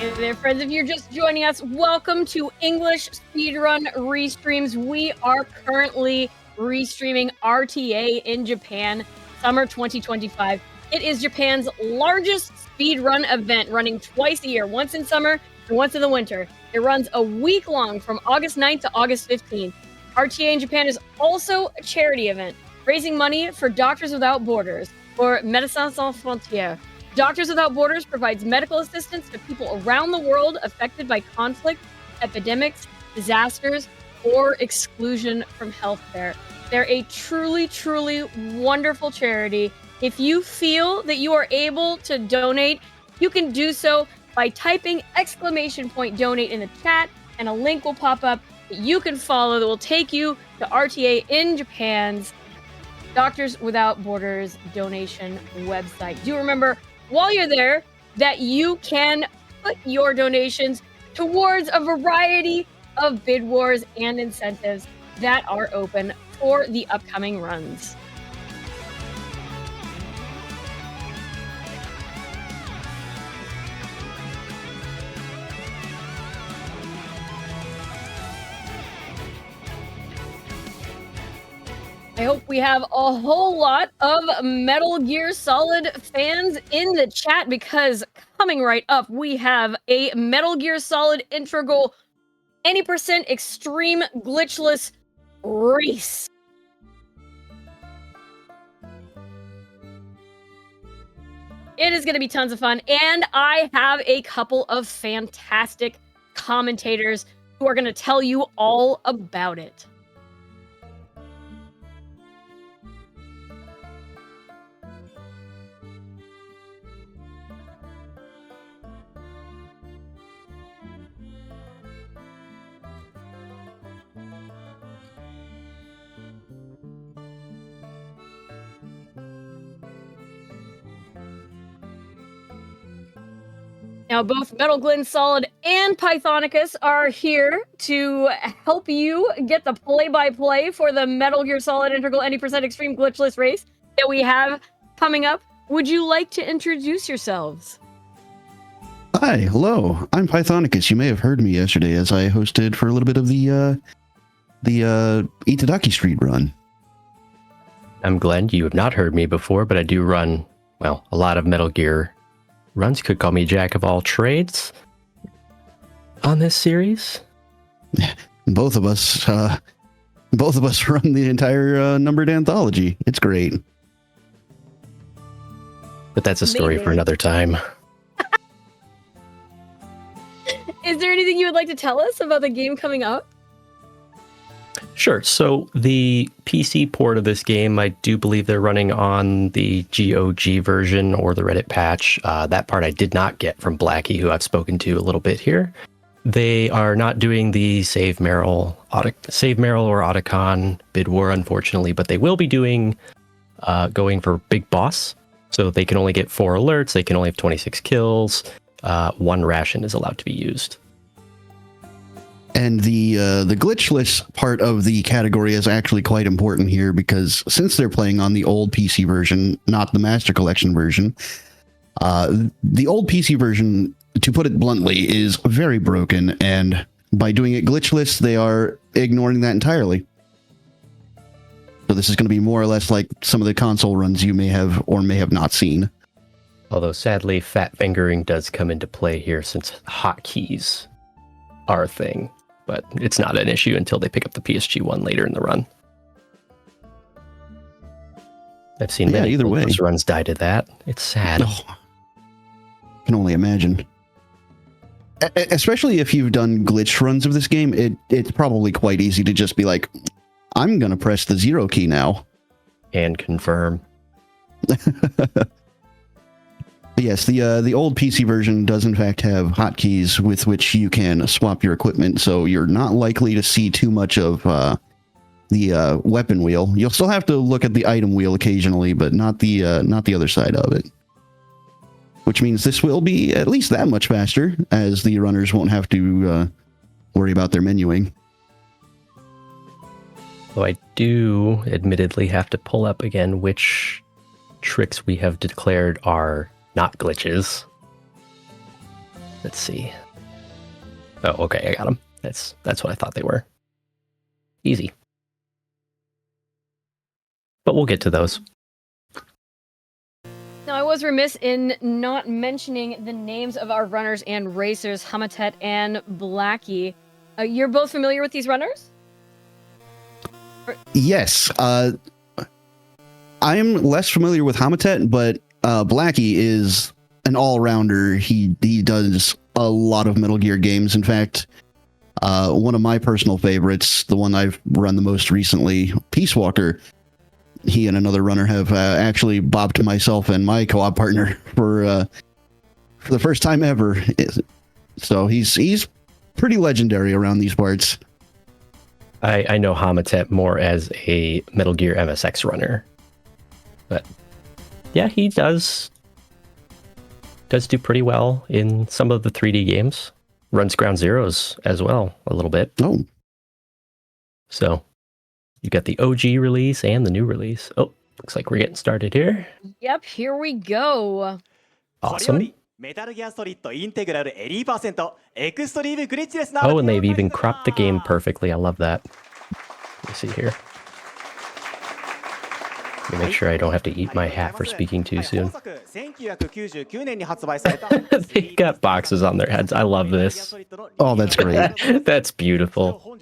Hey there, friends. If you're just joining us, welcome to English Speedrun Restreams. We are currently restreaming RTA in Japan, summer 2025. It is Japan's largest speedrun event, running twice a year, once in summer and once in the winter. It runs a week long from August 9th to August 15th. RTA in Japan is also a charity event, raising money for Doctors Without Borders, or Médecins Sans Frontières. Doctors Without Borders provides medical assistance to people around the world affected by conflict, epidemics, disasters, or exclusion from healthcare. They're a truly, truly wonderful charity. If you feel that you are able to donate, you can do so by typing !donate in the chat, and a link will pop up that you can follow that will take you to RTA in Japan's Doctors Without Borders donation website. Do remember, while you're there, that you can put your donations towards a variety of bid wars and incentives that are open for the upcoming runs. I hope we have a whole lot of Metal Gear Solid fans in the chat, because coming right up, we have a Metal Gear Solid integral 80% extreme glitchless race. It is going to be tons of fun, and I have a couple of fantastic commentators who are going to tell you all about it. Now, both MetalGlennSolid and Pythonicus are here to help you get the play-by-play for the Metal Gear Solid Integral 80% Extreme Glitchless race that we have coming up. Would you like to introduce yourselves? Hi, hello. I'm Pythonicus. You may have heard me yesterday as I hosted for a little bit of the Itadaki Street run. I'm Glenn. You have not heard me before, but I do run, well, a lot of Metal Gear runs. Could call me Jack of all trades on this series. Both of us run the entire numbered anthology. It's great. But that's a story for another time. Is there anything you would like to tell us about the game coming up? Sure. So the PC port of this game, I do believe they're running on the GOG version or the Reddit patch. That part I did not get from Blackie, who I've spoken to a little bit here. They are not doing the Save Meryl or Otacon bid war, unfortunately, but they will be doing going for Big Boss. So they can only get 4 alerts. They can only have 26 kills. 1 ration is allowed to be used. And the glitchless part of the category is actually quite important here, because since they're playing on the old PC version, not the Master Collection version, the old PC version, to put it bluntly, is very broken, and by doing it glitchless, they are ignoring that entirely. So this is going to be more or less like some of the console runs you may have or may have not seen. Although sadly, fat fingering does come into play here, since hotkeys are a thing. But it's not an issue until they pick up the PSG one later in the run. I've seen many either way runs die to that. It's sad. Oh, can only imagine. Especially if you've done glitch runs of this game, it's probably quite easy to just be like, I'm going to press the 0 key now. And confirm. Yes, the old PC version does in fact have hotkeys with which you can swap your equipment, so you're not likely to see too much of the weapon wheel. You'll still have to look at the item wheel occasionally, but not the other side of it. Which means this will be at least that much faster, as the runners won't have to worry about their menuing. Though I do admittedly have to pull up again which tricks we have declared are not glitches. Let's see. Oh, okay, I got them. That's what I thought they were. Easy. But we'll get to those. Now, I was remiss in not mentioning the names of our runners and racers, Hamatet and Blackie. You're both familiar with these runners? Yes. I'm less familiar with Hamatet, but Blackie is an all-rounder. He does a lot of Metal Gear games. In fact, one of my personal favorites, the one I've run the most recently, Peace Walker, he and another runner have actually bopped myself and my co-op partner for the first time ever. So he's pretty legendary around these parts. I know Hamatet more as a Metal Gear MSX runner. But yeah, he does do pretty well in some of the 3D games. Runs Ground Zeroes as well a little bit. Oh. So you got the OG release and the new release. Oh, looks like we're getting started here. Yep, here we go. Awesome. Oh, and they've even cropped the game perfectly. I love that. Let me see here. Let me make sure I don't have to eat my hat for speaking too soon. They've got boxes on their heads. I love this. Oh, that's great. That's beautiful.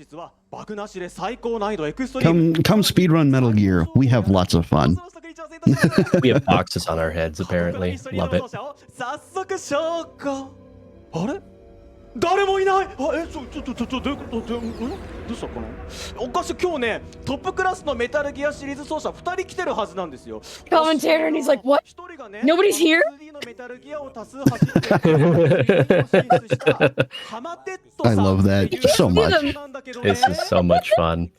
Come speedrun Metal Gear. We have lots of fun. We have boxes on our heads, apparently. Love it. 誰もいない。どうしたかな。おかしい、今日ね、トップクラスのメタルギアシリーズ奏者2人来てるはずなんですよ。 Commentator, and he's like, what? Nobody's here? I love that so much. This is so much fun.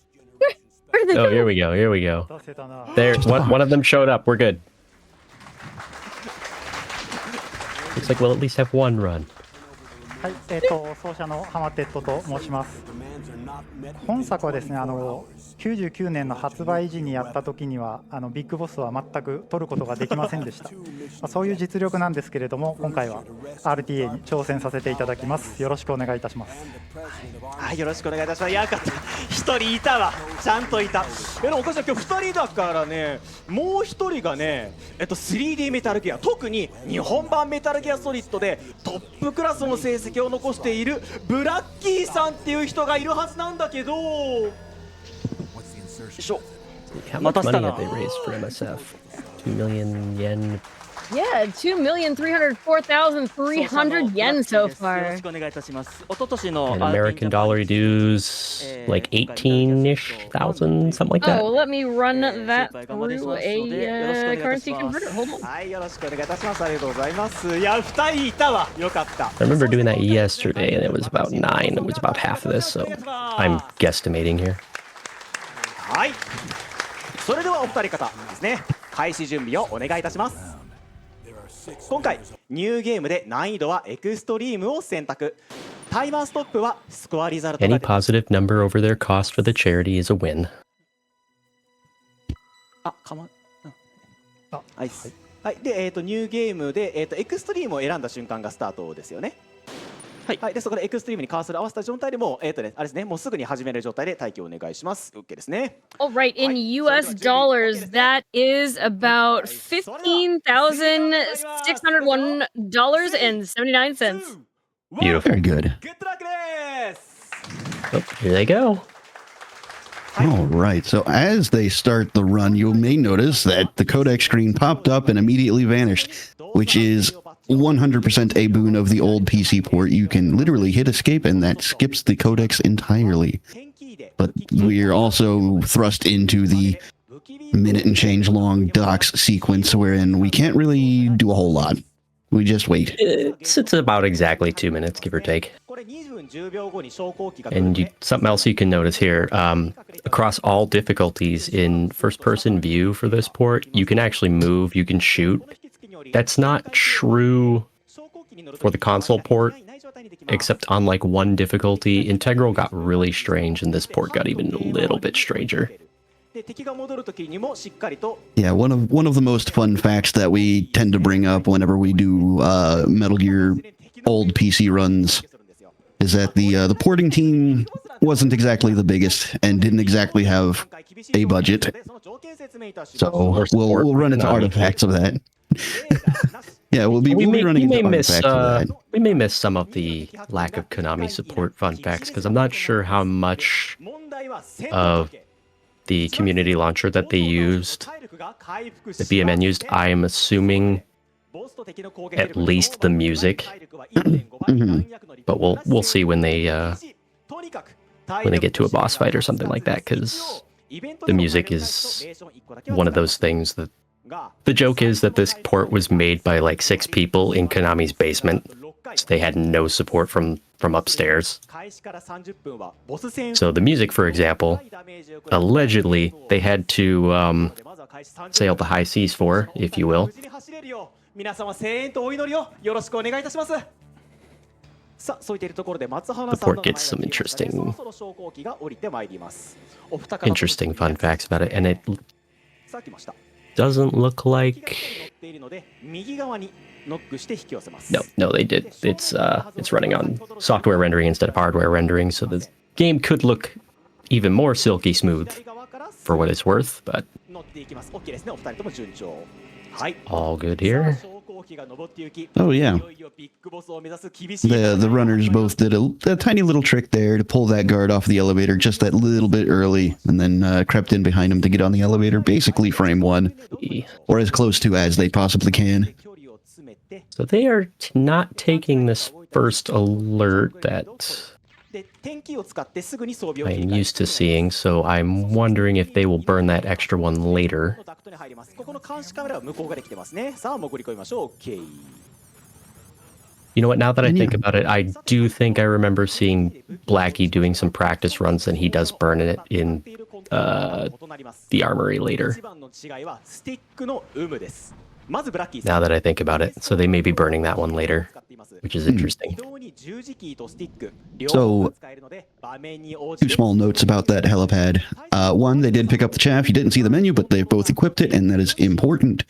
Where did they go? Oh, here we go. Here we go. There, one of them showed up. We're good. Looks like we'll at least have one run. はい、奏者のハマテットと申します。本作はですね、99年の発売時にやった時にはビッグボスは全く取ることができませんでした。そういう実力なんですけれども、今回は RTA に挑戦させていただきます。よろしくお願いいたします。はい、よろしくお願いいたします。やかった。一人いたわ。ちゃんといた。おかしい、今日2人だからね、もう一人がね、3D メタルギア、特に日本版メタルギアソリッドでトップクラスの成績を残しているブラッキーさんっていう人がいるはずなんだけど。How much money have they raised for MSF? 2 million yen. Yeah, 2,304,300 yen so far. And American dollar dues like 18-ish thousand, something like that. Oh, let me run that through a currency converter. Hold on. I remember doing that yesterday, and it was about 9. It was about half of this, so I'm guesstimating here. はい。それではお二人方ですね。開始準備をお願いいたします。今回ニューゲームで難易度はエクストリームを選択。タイマーストップはスコアリザルト。 Any positive number over their cost for the charity is a win. あ、かま。はい。はい。で、ニューゲームでエクストリームを選んだ瞬間がスタートですよね。はい。で、そこでエクストリームにカーソル合わせた状態でもあれですね、もうすぐに始める状態で待機をお願いします。OK ですね。All right, in US dollars, that is about $15,601.79. Beautiful. Very good. Good luck です。 Oh, here they go. All right. So as they start the run, you may notice that the codec screen popped up and immediately vanished, which is 100% a boon of the old PC port. You can literally hit escape and that skips the codecs entirely. But we're also thrust into the minute and change long docs sequence wherein we can't really do a whole lot. We just wait. It's about exactly 2 minutes, give or take. And something else you can notice here, across all difficulties in first-person view for this port, you can actually move, you can shoot. That's not true for the console port, except on like one difficulty. Integral got really strange, and this port got even a little bit stranger. Yeah, one of the most fun facts that we tend to bring up whenever we do Metal Gear old PC runs is that the porting team wasn't exactly the biggest and didn't exactly have a budget. So we'll run into artifacts of that. Yeah, we'll be running into artifacts of that. We may miss some of the lack of Konami support fun facts because I'm not sure how much of the community launcher that they used, the BMN used. I am assuming at least the music, but we'll see when they get to a boss fight or something like that, because the music is one of those things that the joke is that this port was made by like 6 people in Konami's basement, so they had no support from upstairs. So the music, for example, allegedly they had to sail the high seas for, if you will. The port gets some interesting fun facts about it, and it doesn't look like... No, they did. It's running on software rendering instead of hardware rendering, so the game could look even more silky smooth for what it's worth, but all good here. Oh yeah, the runners both did a tiny little trick there to pull that guard off the elevator just that little bit early, and then crept in behind him to get on the elevator, basically frame 1, or as close to as they possibly can. So they are not taking this first alert that I'm used to seeing, so I'm wondering if they will burn that extra one later. You know what, now that I think about it, I do think I remember seeing Blackie doing some practice runs, and he does burn it in the armory later. Now that I think about it, so they may be burning that one later, which is interesting. So, 2 small notes about that helipad. One, they did pick up the chaff. You didn't see the menu, but they both equipped it, and that is important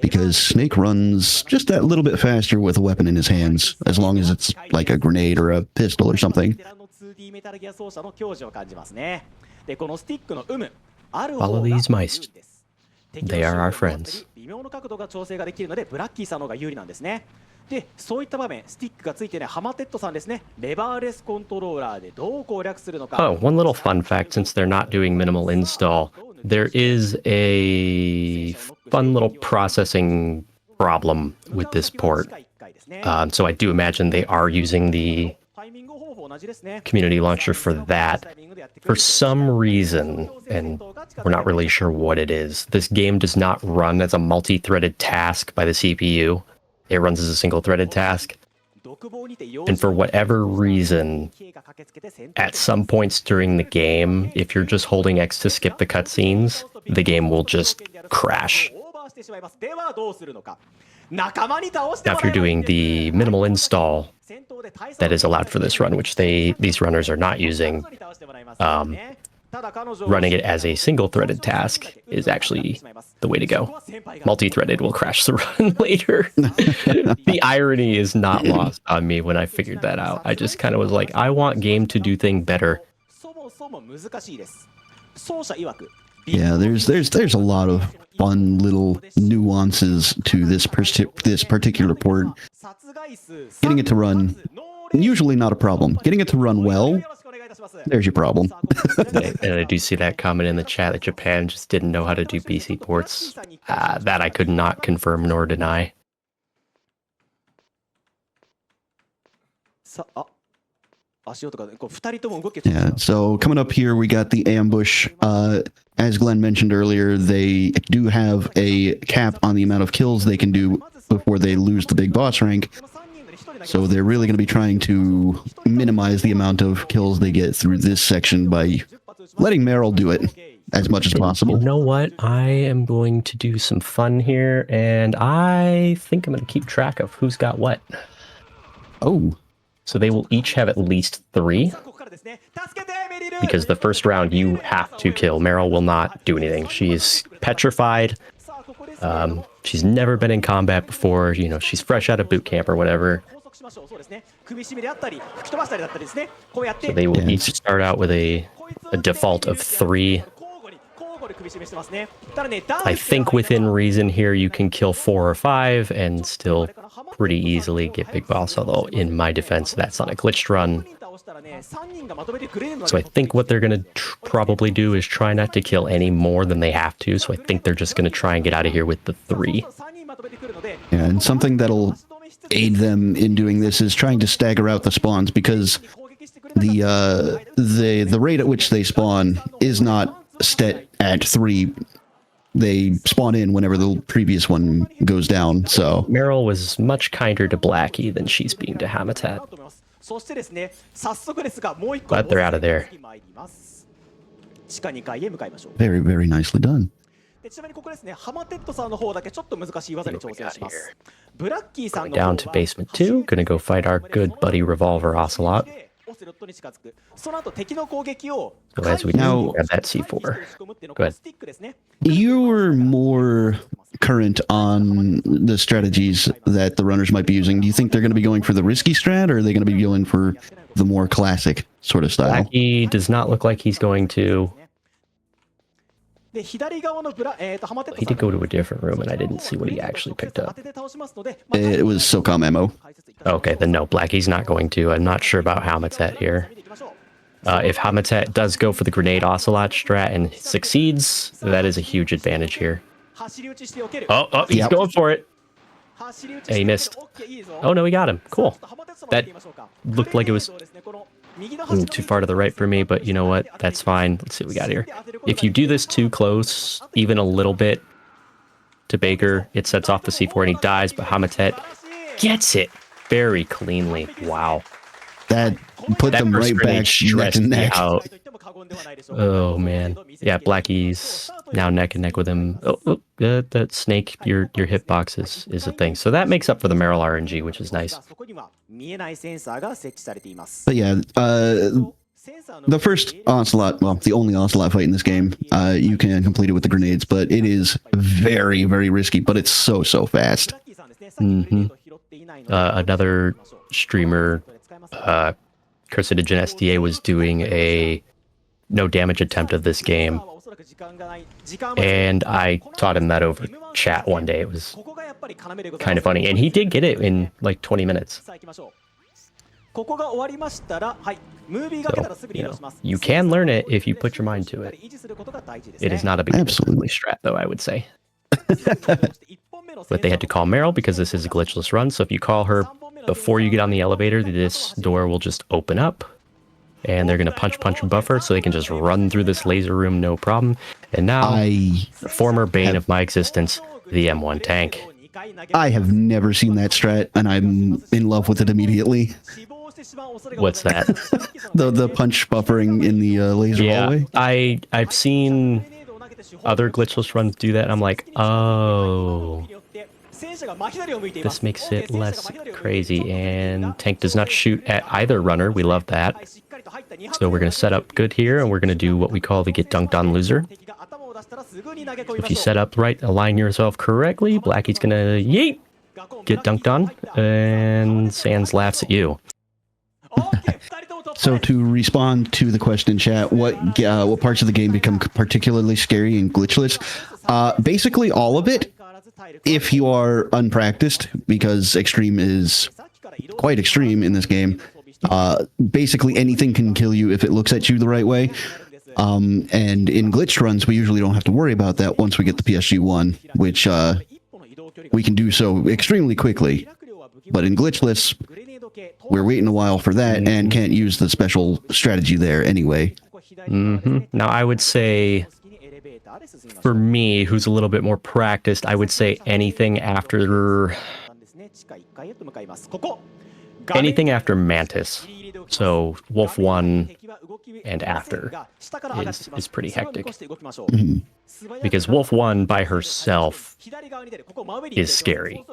because Snake runs just that little bit faster with a weapon in his hands, as long as it's like a grenade or a pistol or something. Follow these mice. They are our friends. Oh, one little fun fact, since they're not doing minimal install, there is a fun little processing problem with this port. So I do imagine they are using the community launcher for that. For some reason, and we're not really sure what it is, this game does not run as a multi-threaded task by the CPU. It runs as a single-threaded task. And for whatever reason, at some points during the game, if you're just holding X to skip the cutscenes, the game will just crash. Now, if you're doing the minimal install that is allowed for this run, which these runners are not using, running it as a single-threaded task is actually the way to go. Multi-threaded will crash the run later. The irony is not lost on me when I figured that out. I just kind of was like, I want game to do thing better. Yeah, there's a lot of fun little nuances to this particular port. Getting it to run, usually not a problem. Getting it to run well, there's your problem. And I do see that comment in the chat that Japan just didn't know how to do PC ports. That I could not confirm nor deny. Yeah, so coming up here, we got the ambush. As Glenn mentioned earlier, they do have a cap on the amount of kills they can do before they lose the big boss rank. So they're really going to be trying to minimize the amount of kills they get through this section by letting Meryl do it as much as possible. You know what? I am going to do some fun here, and I think I'm going to keep track of who's got what. Oh. So they will each have at least 3. Because the first round you have to kill. Meryl will not do anything. She is petrified. She's never been in combat before. You know, she's fresh out of boot camp or whatever. So they will each start out with a default of 3. I think within reason here you can kill 4 or 5 and still pretty easily get Big Boss, although in my defense that's on a glitched run. So I think what they're going to probably do is try not to kill any more than they have to, so I think they're just going to try and get out of here with the 3. Yeah, and something that'll aid them in doing this is trying to stagger out the spawns, because the rate at which they spawn is not set at 3. They spawn in whenever the previous one goes down, so... Meryl was much kinder to Blackie than she's being to Hamatet. Glad they're out of there. Very, very nicely done. Going down to basement 2, gonna go fight our good buddy Revolver Ocelot. So as we now grab that C4. Go ahead. You were more current on the strategies that the runners might be using. Do you think they're going to be going for the risky strat, or are they going to be going for the more classic sort of style? Blackie does not look like he's going to. He did go to a different room, and I didn't see what he actually picked up. It was SOCOM ammo. Okay, then no, Blackie's not going to. I'm not sure about Hamatet here. If Hamatet does go for the Grenade Ocelot strat and succeeds, that is a huge advantage here. Oh, he's going for it. And he missed. Oh, no, he got him. Cool. That looked like it was too far to the right for me, but you know what? That's fine. Let's see what we got here. If you do this too close, even a little bit to Baker, it sets off the C4 and he dies, but Hamatet gets it very cleanly. Wow. That put them right back neck and neck. Out. Oh, man. Yeah, Blackie's now neck and neck with him. Oh, that snake, your hitbox is a thing. So that makes up for the Meryl RNG, which is nice. But yeah, the first Ocelot, well, the only Ocelot fight in this game, you can complete it with the grenades, but it is very, very risky, but it's so fast. Another streamer, Carcinogen SDA, was doing a no damage attempt of this game, and I taught him that over chat one day. It was kind of funny, and he did get it in like 20 minutes. So, you can learn it if you put your mind to it. It is not a big strat, though, I would say. But they had to call Meryl because this is a glitchless run, so if you call her before you get on the elevator, this door will just open up, and they're going to punch buffer, so they can just run through this laser room, no problem. And now, the former bane of my existence, the M1 tank. I have never seen that strat, and I'm in love with it immediately. What's that? the punch buffering in the laser hallway? I've seen other glitchless runs do that, and I'm like, oh, this makes it less crazy. And tank does not shoot at either runner. We love that. So we're going to set up good here, and we're going to do what we call the get dunked on loser. If you set up right, align yourself correctly, Blackie's going to yeet, get dunked on, and Sans laughs at you. So to respond to the question in chat, what parts of the game become particularly scary and glitchless? Basically all of it, if you are unpracticed, because extreme is quite extreme in this game. Basically anything can kill you if it looks at you the right way. And in glitch runs, we usually don't have to worry about that once we get the PSG-1, which we can do so extremely quickly. But in glitchless, we're waiting a while for that and can't use the special strategy there anyway. Now, I would say, for me, who's a little bit more practiced, I would say anything after Mantis. So Wolf 1 and after is pretty hectic. Because Wolf 1 by herself is scary.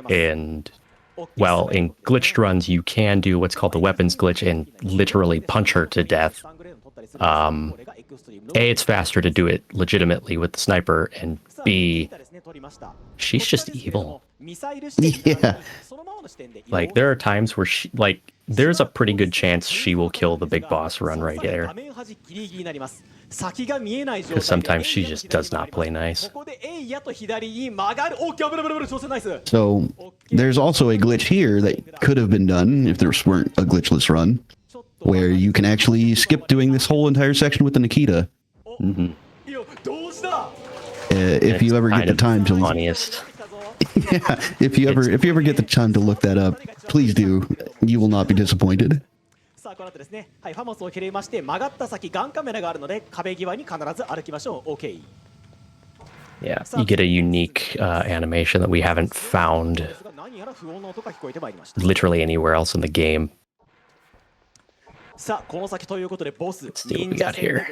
And, well, in glitched runs, you can do what's called the weapons glitch and literally punch her to death. A, it's faster to do it legitimately with the sniper, and B, she's just evil. Yeah. Like there are times where there's a pretty good chance she will kill the big boss run right there. Because sometimes she just does not play nice. So there's also a glitch here that could have been done if there weren't a glitchless run, where you can actually skip doing this whole entire section with the Nikita. Mm-hmm. If you ever get the time to funniest. Yeah, if you ever get the time to look that up, please do. You will not be disappointed. Yeah, you get a unique animation that we haven't found literally anywhere else in the game. Let's see what we got here.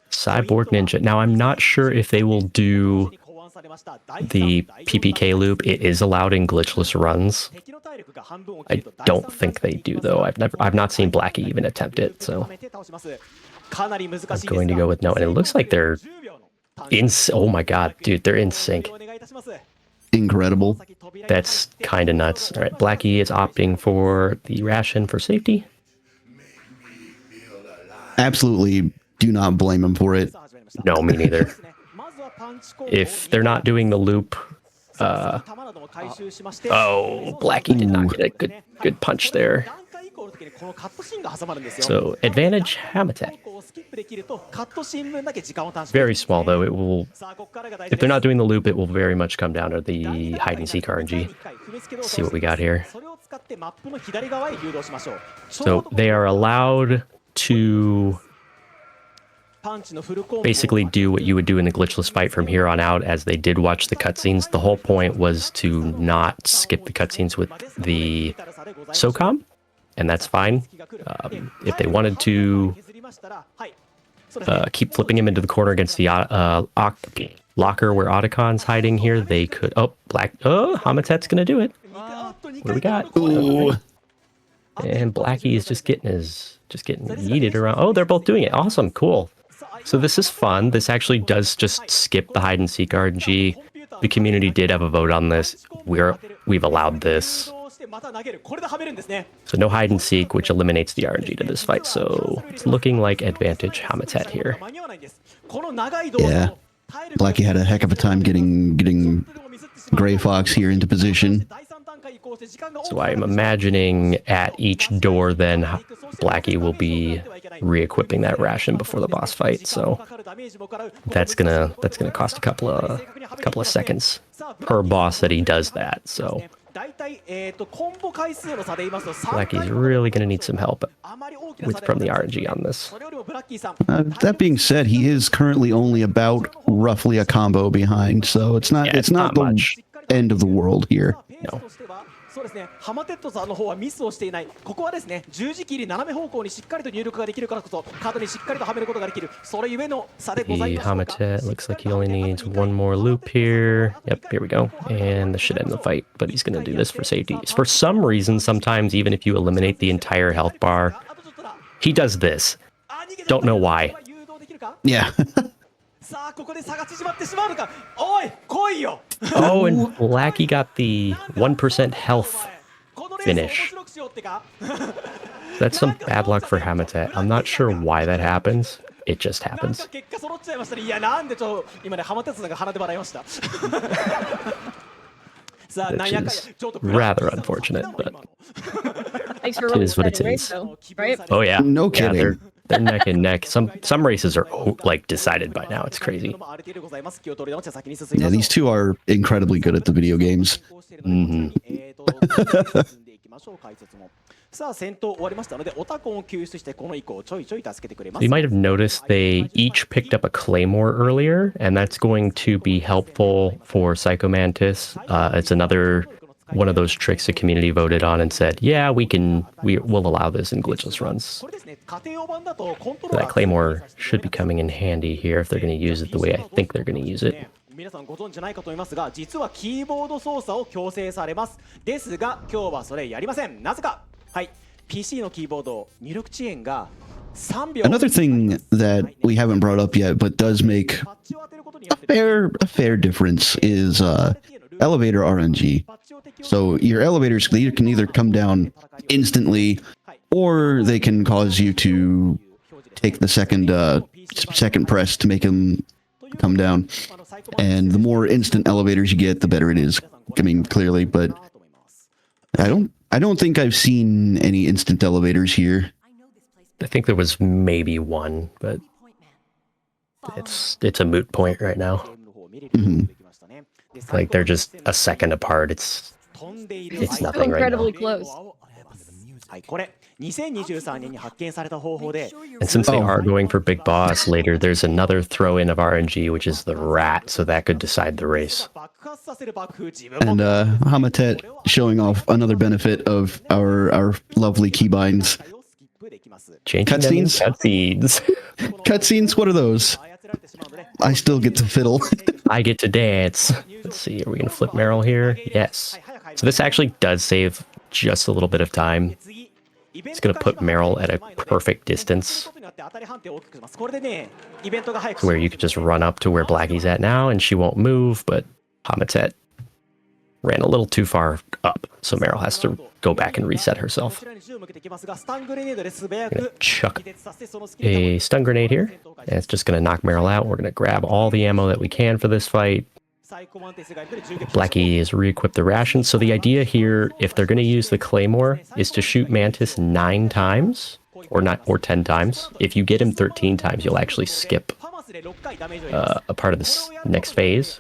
Cyborg Ninja. Now, I'm not sure if they will do the PPK loop. It is allowed in glitchless runs. I don't think they do, though. I've not seen Blackie even attempt it, so I'm going to go with no. And it looks like they're oh my god, dude, they're in sync. Incredible. That's kind of nuts. All right, Blackie is opting for the ration for safety. Absolutely do not blame him for it. No, me neither. If they're not doing the loop, oh, Blackie did not get a good punch there. So advantage hamatet. Very small though. It will, if they're not doing the loop, it will very much come down to the hide and seek RNG. Let's see what we got here. So they are allowed to basically do what you would do in the glitchless fight from here on out, as they did watch the cutscenes. The whole point was to not skip the cutscenes with the SOCOM, and that's fine. If they wanted to keep flipping him into the corner against the locker where Otacon's hiding here, they could. Oh, Hamatet's gonna do it. What do we got? Ooh. And Blackie is just getting yeeted around. Oh, they're both doing it. Awesome, cool. So this is fun. This actually does just skip the hide and seek RNG. The community did have a vote on this. We've allowed this. So no hide and seek, which eliminates the RNG to this fight. So it's looking like advantage hamatet here. Yeah, Blackie had a heck of a time getting Gray Fox here into position. So I'm imagining at each door then Blackie will be re-equipping that ration before the boss fight. So that's gonna cost a couple of seconds per boss that he does that. So Blackie's really gonna need some help from the RNG on this. That being said, he is currently only about roughly a combo behind, so it's not the much. End of the world here. No. そうですね、ハマテットさんの方はミスをしていない。ここはですね、十字切り斜め方向にしっかりと入力ができるからこそ、カードにしっかりとはめることができる。それゆえの差でございます。Hamatet looks like he only needs one more loop here. Yep, here we go. And this should end the fight, but he's going to do this for safety. For some reason, sometimes even if you eliminate the entire health bar, he does this. Don't know why. Yeah. Oh, and Blackie got the 1% health finish. That's some bad luck for Hamatet. I'm not sure why that happens. It just happens. Which is rather unfortunate, but it is what it is. Right? Oh yeah. No kidding. Yeah, they're neck and neck. Some races are like decided by now. It's crazy. Yeah, these two are incredibly good at the video games. Mm-hmm. You might have noticed they each picked up a claymore earlier, and that's going to be helpful for Psychomantis. It's another one of those tricks the community voted on and said, yeah, we'll allow this in glitchless runs. That claymore should be coming in handy here if they're going to use it the way I think they're going to use it. 皆さんご存知ないかと思いますが、実はキーボード操作を強制されます。ですが、今日はそれやりません。なぜか、はい、PC のキーボード入力遅延が3秒。 Another thing that we haven't brought up yet, but does make a fair difference is elevator RNG. So your elevators can either come down instantly, or they can cause you to take the second press to make them come down. And the more instant elevators you get, the better it is. I mean, clearly, but I don't think I've seen any instant elevators here. I think there was maybe one, but it's a moot point right now. Like they're just a second apart. It's So nothing right now. incredibly close. And since they are going for Big Boss later, there's another throw-in of RNG, which is the rat, so that could decide the race. And Hamatet showing off another benefit of our lovely keybinds. Changing Cutscenes? Cutscenes. Cutscenes, what are those? I still get to fiddle. I get to dance. Let's see, are we going to flip Meryl here? Yes. So this actually does save just a little bit of time. It's going to put Meryl at a perfect distance where you could just run up to where Blackie's at now and she won't move, but Hamatet ran a little too far up, so Meryl has to go back and reset herself. I'm going to chuck a stun grenade here, and it's just going to knock Meryl out. We're going to grab all the ammo that we can for this fight. Blackie is re-equipped the rations. So the idea here, if they're going to use the Claymore, is to shoot Mantis 9 times, or 10 times. If you get him 13 times, you'll actually skip a part of this next phase.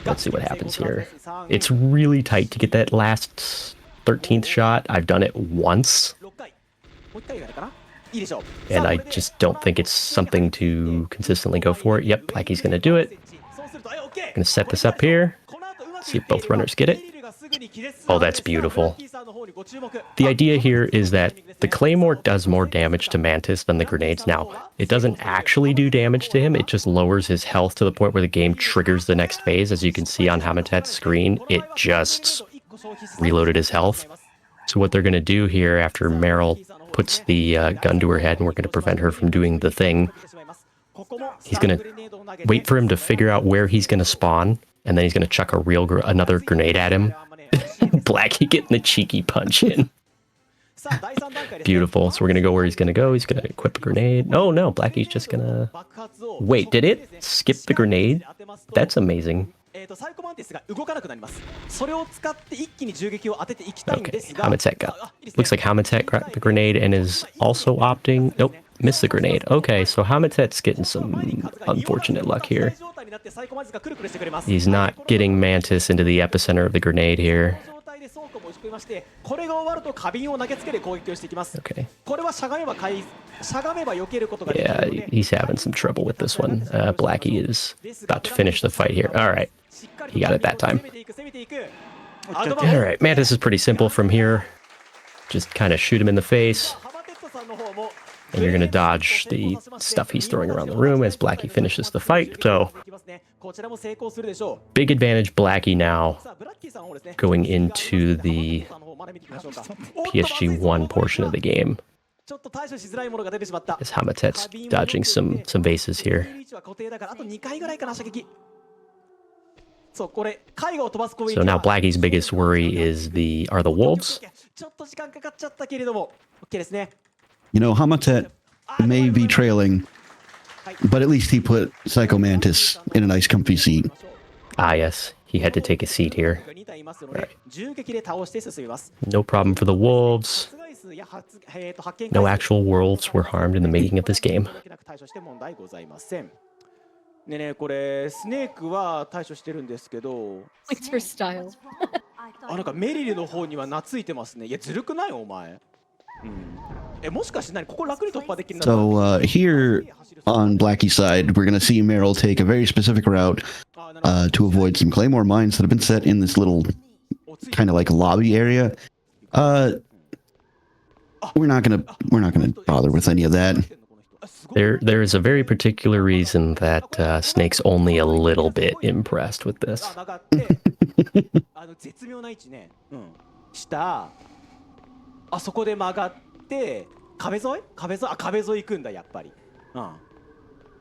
Let's see what happens here. It's really tight to get that last 13th shot. I've done it once. And I just don't think it's something to consistently go for it. Yep, Blackie's going to do it. I'm going to set this up here. See if both runners get it. Oh, that's beautiful. The idea here is that the Claymore does more damage to Mantis than the grenades. Now, it doesn't actually do damage to him. It just lowers his health to the point where the game triggers the next phase. As you can see on Hamatet's screen, it just reloaded his health. So what they're going to do here after Meryl puts the gun to her head and we're going to prevent her from doing the thing, he's going to wait for him to figure out where he's going to spawn, and then he's going to chuck another grenade at him. Blackie getting the cheeky punch in. Beautiful. So we're going to go where he's going to go. He's going to equip a grenade. Oh no, Blackie's just going to... Wait, did it skip the grenade? That's amazing. Okay, Hamatet got... Looks like Hamatet got the grenade and is also opting... Nope, missed the grenade. Okay, so Hamatet's getting some unfortunate luck here. He's not getting Mantis into the epicenter of the grenade here. Okay. Yeah, he's having some trouble with this one. Blackie is about to finish the fight here. All right. He got it that time. All right, Mantis is pretty simple from here. Just kind of shoot him in the face. And you're going to dodge the stuff he's throwing around the room as Blackie finishes the fight. So, big advantage Blackie now going into the PSG1 portion of the game. As Hamatet's dodging some bases here. So now Blackie's biggest worry is are the wolves. You know, Hamatet may be trailing, but at least he put Psycho Mantis in a nice comfy seat. Ah, yes. He had to take a seat here. Right. No problem for the wolves. No actual wolves were harmed in the making of this game. It's her style. So here on Blackie's side, we're going to see Meryl take a very specific route to avoid some Claymore mines that have been set in this little kind of like lobby area. We're not gonna bother with any of that. There is a very particular reason that Snake's only a little bit impressed with this.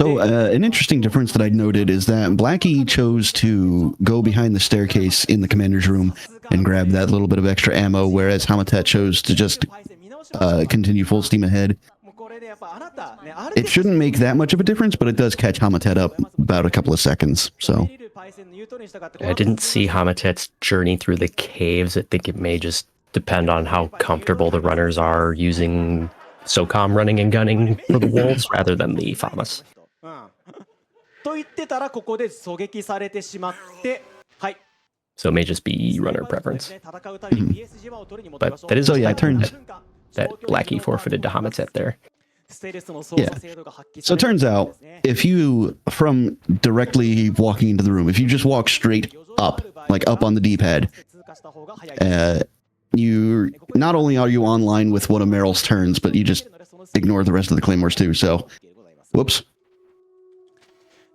So So an interesting difference that I noted is that Blackie chose to go behind the staircase in the commander's room and grab that little bit of extra ammo, whereas Hamatet chose to just continue full steam ahead. It shouldn't make that much of a difference, but it does catch Hamatet up about a couple of seconds. So I didn't see Hamatet's journey through the caves. I think it may just depend on how comfortable the runners are using SOCOM running and gunning for the wolves rather than the FAMAS. と言ってたらここで狙撃されてしまって、はい。 So it may just be runner preference. But that is so yeah, it turns that Blackie forfeited to Hamatet there. Yeah. So it turns out if you from directly walking into the room, if you just walk straight up, like up on the D-pad, you not only are you online with one of Meryl's turns, but you just ignore the rest of the claymores too. So, whoops.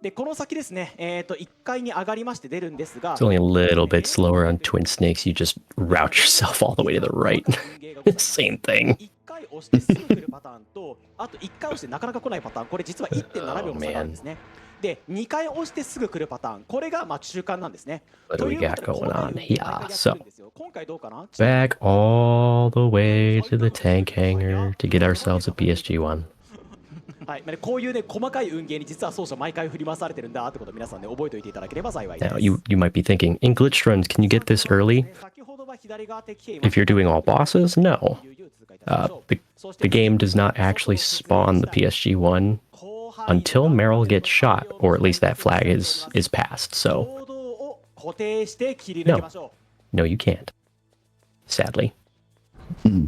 でこの先ですね、1階に上がりまして出るんですが、 It's only a little bit slower on Twin Snakes. You just route yourself all the way to the right. Same thing. 1回押してすぐ来るパターンと、あと1回押してなかなか来ないパターン、これ実は 1.7 秒の差なんですね。で、2回押してすぐ来るパターン、これがまあ中間なんですね。 What do we got going on here? So, 今回どうかな back all the way to the tank hangar to get ourselves a PSG-1. はい、こういうね細かい運ゲーに実は走者毎回振り回されてるんだってことを皆さんね覚えておいていただければ幸いです。 Now, you might be thinking, in glitch runs, can you get this early? If you're doing all bosses, no. The game does not actually spawn the PSG-1 until Meryl gets shot, or at least that flag is passed. So, no, you can't. Sadly. Now,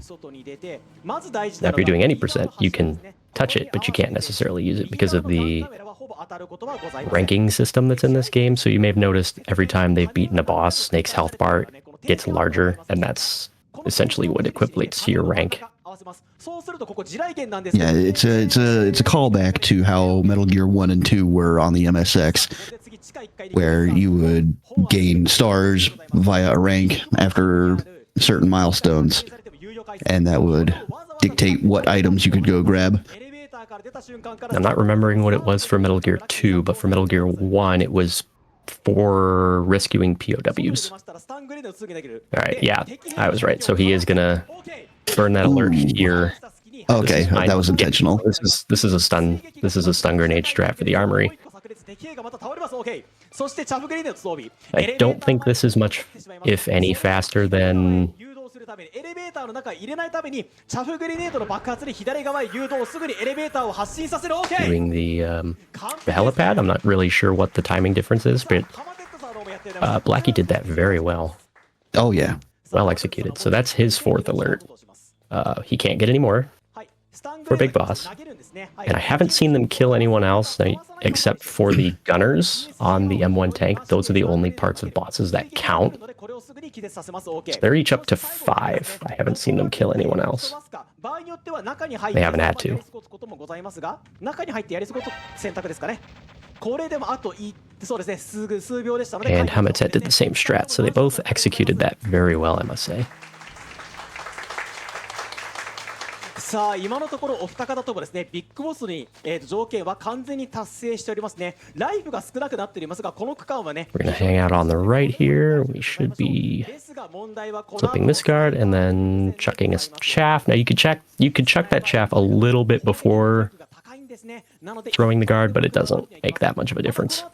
if you're doing any percent, you can touch it, but you can't necessarily use it because of the ranking system that's in this game. So you may have noticed every time they've beaten a boss, Snake's health bar gets larger, and that's essentially what equates to your rank. Yeah, it's a callback to how Metal Gear 1 and 2 were on the MSX, where you would gain stars via a rank after certain milestones, and that would dictate what items you could go grab. I'm not remembering what it was for Metal Gear 2, but for Metal Gear 1, it was for rescuing POWs. Alright, yeah, I was right. So he is gonna burn that alert here. Okay, that was intentional. This is a stun grenade strat for the armory. I don't think this is much, if any, faster than doing the helipad. I'm not really sure what the timing difference is, but Blackie did that very well. Oh yeah, well executed. So that's his fourth alert. He can't get any more for Big Boss, and I haven't seen them kill anyone else except for the gunners on the M1 tank. Those are the only parts of bosses that count. So they're each up to 5. I haven't seen them kill anyone else. They haven't had to. And Hamatet did the same strat, so they both executed that very well, I must say. さあ今のところお二方ともですねビッグボスに、条件は完全に達成しておりますね。ライフが少なくなっておりますがこの区間はね We're gonna hang out on the right here. We should be flipping this guard and then chucking a chaff. Now you could chuck that chaff a little bit before throwing the guard, but it doesn't make that much of a difference.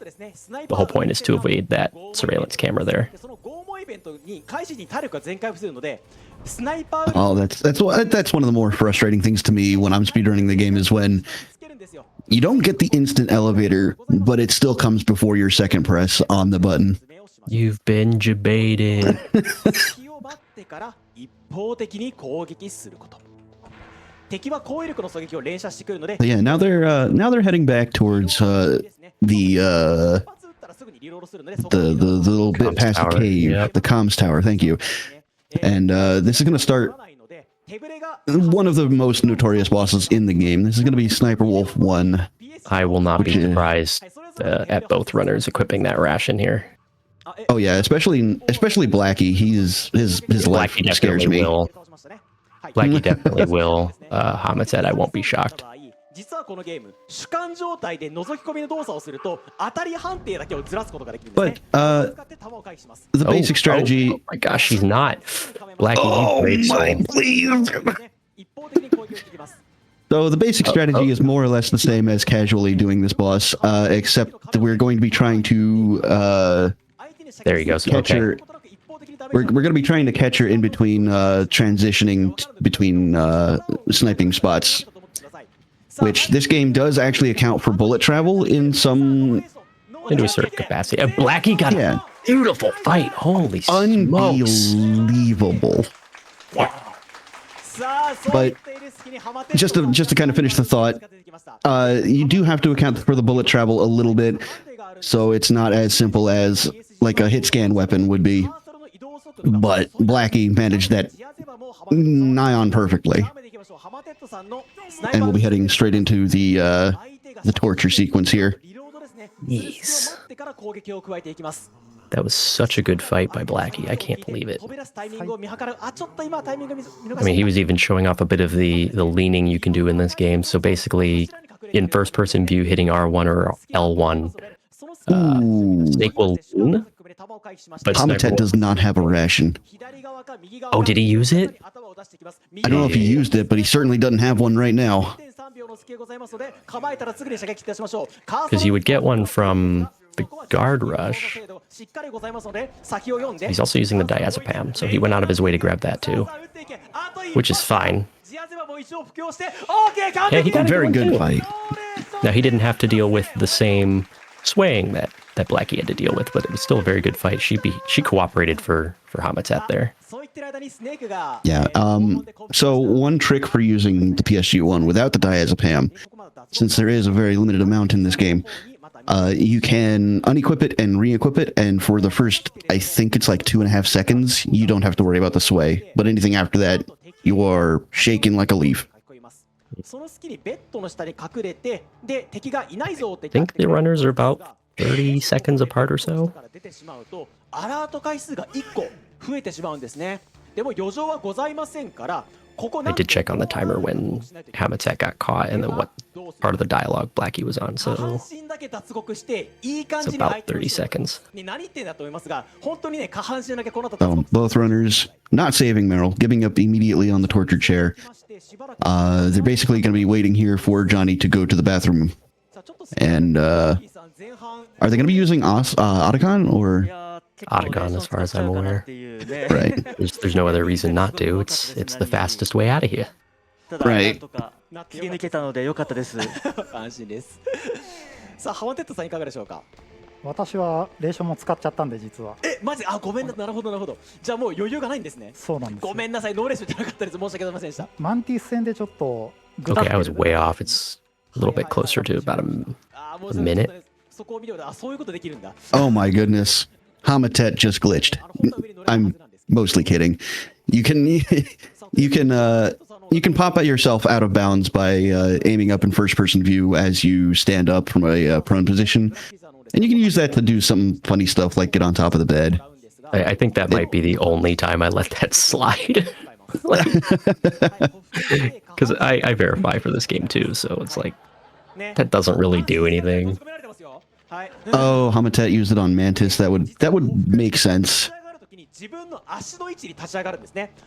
The whole point is to evade that surveillance camera there. Oh, that's one of the more frustrating things to me when I'm speedrunning the game is when you don't get the instant elevator, but it still comes before your second press on the button. You've been jebaited. Yeah, now they're heading back towards the little bit past the cave, yep. The comms tower. Thank you. And this is going to start one of the most notorious bosses in the game. This is going to be Sniper Wolf 1. I will not be surprised at both runners equipping that ration here. Oh yeah, especially Blackie. His life scares me. Blackie definitely will. Hamatet, I won't be shocked. 実はこのゲーム主観状態で覗き込みの動作をすると当たり判定だけをずらすことができるんですね。 But the basic strategy. Oh my gosh, she's not. Blackie, Oh you great my, soul. please. So the basic strategy is more or less the same as casually doing this boss, except that we're going to be trying to There you go. So, catch her. We're going to be trying to catch her in between transitioning between sniping spots, which this game does actually account for bullet travel in some into a certain capacity. Blackie got a beautiful fight. Holy smokes. unbelievable. But just to kind of finish the thought, you do have to account for the bullet travel a little bit, so it's not as simple as like a hit scan weapon would be. But Blackie managed that nigh on perfectly, and we'll be heading straight into the torture sequence here. Jeez. That was such a good fight by Blackie. I can't believe it. I mean, he was even showing off a bit of the leaning you can do in this game. So basically, in first-person view, hitting R1 or L1, Snake will lean, but hamatet does not have a ration. Oh, did he use it? I don't know if he used it, but he certainly doesn't have one right now. Because you would get one from the guard rush. He's also using the diazepam, so he went out of his way to grab that too, which is fine. Yeah, he got a Very good fight. Now, he didn't have to deal with the same swaying that Blackie had to deal with, but it was still a very good fight. She cooperated for hamatet there. Yeah. So one trick for using the PSG-1 without the diazepam, since there is a very limited amount in this game, you can unequip it and re-equip it, and for the first, I think it's like 2.5 seconds, you don't have to worry about the sway. But anything after that, you are shaking like a leaf. I think the runners are about 30 seconds apart or so. I did check on the timer when hamatet got caught and then what part of the dialogue Blackie was on, so it's about 30 seconds. Both runners not saving Meryl, giving up immediately on the torture chair. They're basically going to be waiting here for Johnny to go to the bathroom. And are they going to be using Otacon or? Otacon, as far as I'm aware. Right. There's no other reason not to. It's the fastest way out of here. Right. 切り抜けたので良かったです。安心です。さあ、ハマテットさんいかがでしょうか。私は霊障も使っちゃったんで実は。マジごめんな、なるほどなるほど。じゃあもう余裕がないんですね。そうなんです。ごめんなさい、ノーレースじゃなかったです。申し訳ございませんでした。マンティス戦でちょっと。Okay, I was way off. It's a little bit closer to about a minute. そこを見ると、そういうことできるんだ。Oh my goodness. Hamatet just glitched. I'm mostly kidding. You can pop yourself out of bounds by aiming up in first-person view as you stand up from a prone position, and you can use that to do some funny stuff like get on top of the bed. I think that might be the only time I let that slide. Because I verify for this game too, so it's like that doesn't really do anything. Oh, hamatet used it on Mantis. That would make sense.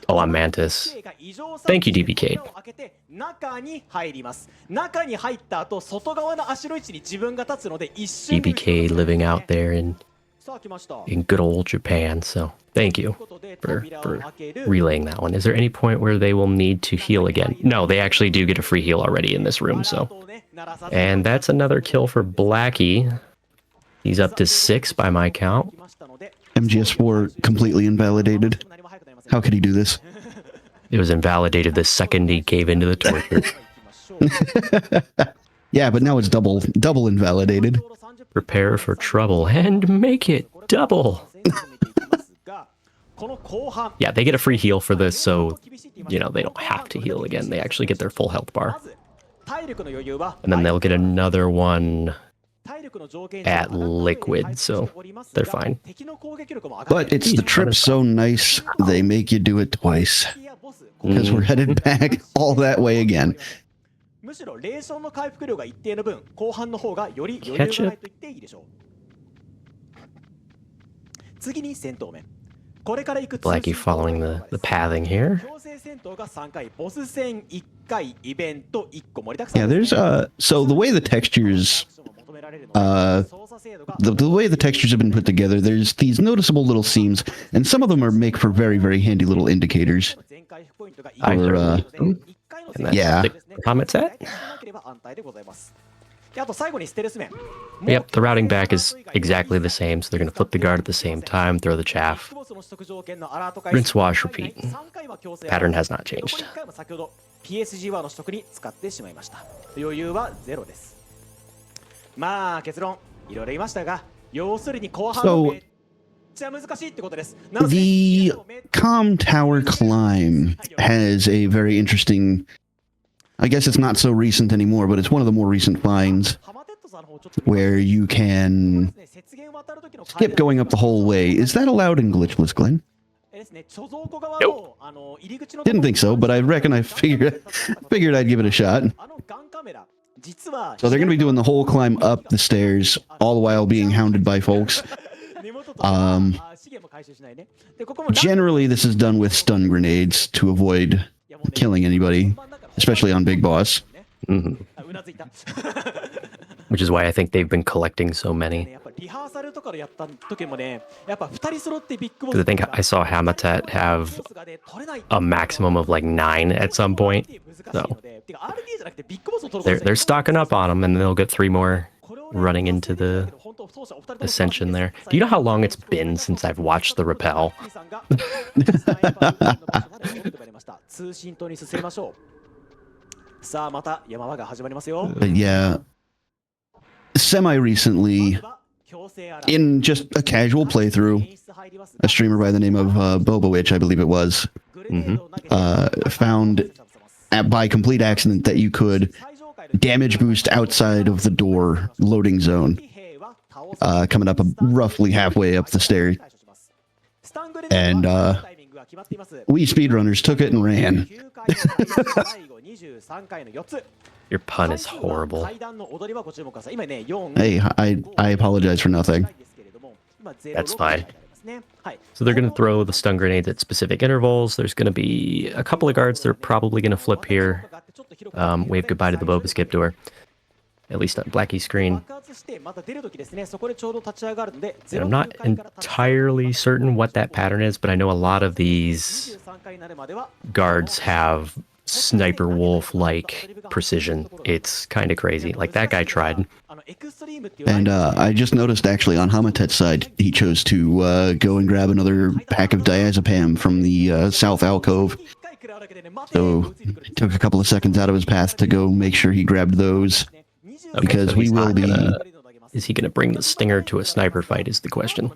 Oh, I'm Mantis. Thank you, DBK. DBK living out there in good old Japan, so thank you for relaying that one. Is there any point where they will need to heal again? No, they actually do get a free heal already in this room, so. And that's another kill for Blackie. He's up to 6 by my count. MGS4 completely invalidated. How could he do this? It was invalidated the second he gave into the torture. Yeah, but now it's double invalidated. Prepare for trouble and make it double. Yeah, they get a free heal for this, so, you know, they don't have to heal again. They actually get their full health bar. And then they'll get another one at liquid, so they're fine. But it's the trip so nice, they make you do it twice. Because we're headed back all that way again. むしろレーションの回復量が一定の分、後半の方がより余裕がないと言っていいでしょう。次に戦闘面。これから行く Blackie following the pathing here. 強制戦闘が3回、ボス戦1回、イベント1個盛りだくさん。Yeah, there's so the way the textures the way the textures have been put together, there's these noticeable little seams, and some of them are make for very, very handy little indicators. And that's Yeah. the hamatet. Yep, the routing back is exactly the same, so they're going to flip the guard at the same time, throw the chaff. Rinse, wash, repeat. Pattern has not changed. PSG1 の取得に使ってしまいました。余裕はゼロです。まあ結論いろいろ言いましたが、要するに後半のめっちゃ難しいってことです。The Com Tower climb has a very interesting, I guess it's not so recent anymore, but it's one of the more recent finds where you can skip going up the whole way. Is that allowed in Glitchless, Glenn? Nope. Didn't think so, but I reckon I figured I'd give it a shot. So they're going to be doing the whole climb up the stairs, all the while being hounded by folks. Generally, this is done with stun grenades to avoid killing anybody, especially on Big Boss. Mm-hmm. Which is why I think they've been collecting so many. Because I think I saw Hamatet have a maximum of like 9 at some point. So they're stocking up on them, and they'll get 3 more running into the ascension there. Do you know how long it's been since I've watched the rappel? Yeah. Semi-recently, in just a casual playthrough, a streamer by the name of Bobowitch, I believe it was, found by complete accident that you could damage boost outside of the door loading zone, coming up roughly halfway up the stairs. And we speedrunners took it and ran. Your pun is horrible. Hey, I apologize for nothing. That's fine. So they're going to throw the stun grenades at specific intervals. There's going to be a couple of guards they're probably going to flip here. Wave goodbye to the Boba Skip door. At least on Blackie's screen. And I'm not entirely certain what that pattern is, but I know a lot of these guards have sniper wolf-like precision. It's kind of crazy. Like that guy tried. And I just noticed actually on Hamatet's side, he chose to go and grab another pack of diazepam from the south alcove. So it took a couple of seconds out of his path to go make sure he grabbed those. Okay, because so we will be... Is he going to bring the stinger to a sniper fight is the question.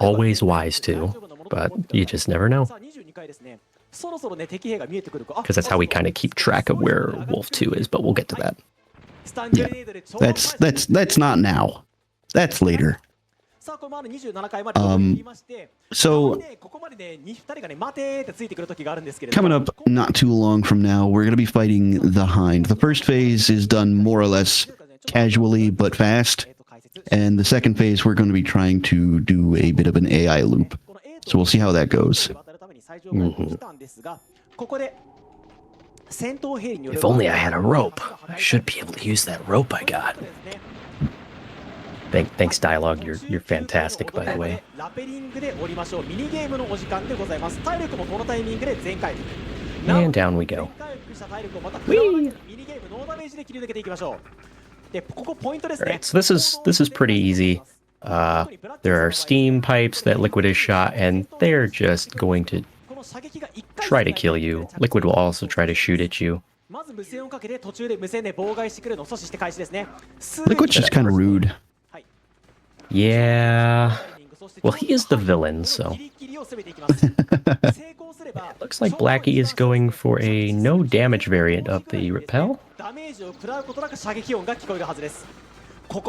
Always wise to, but you just never know. Because that's how we kind of keep track of where Wolf 2 is, but we'll get to that. Yeah, that's not now. That's later. So coming up not too long from now, we're going to be fighting the Hind. The first phase is done more or less casually but fast, and the second phase we're going to be trying to do a bit of an AI loop. So we'll see how that goes. If only I had a rope. I should be able to use that rope I got. Thanks, Dialogue. You're fantastic, by the way. And down we go. Whee! Alright, so this is pretty easy. There are steam pipes that Liquid has shot, and they're just going to try to kill you. Liquid will also try to shoot at you. Liquid's just kind of rude. Yeah. Well, he is the villain, so. Looks like Blackie is going for a no damage variant of the repel.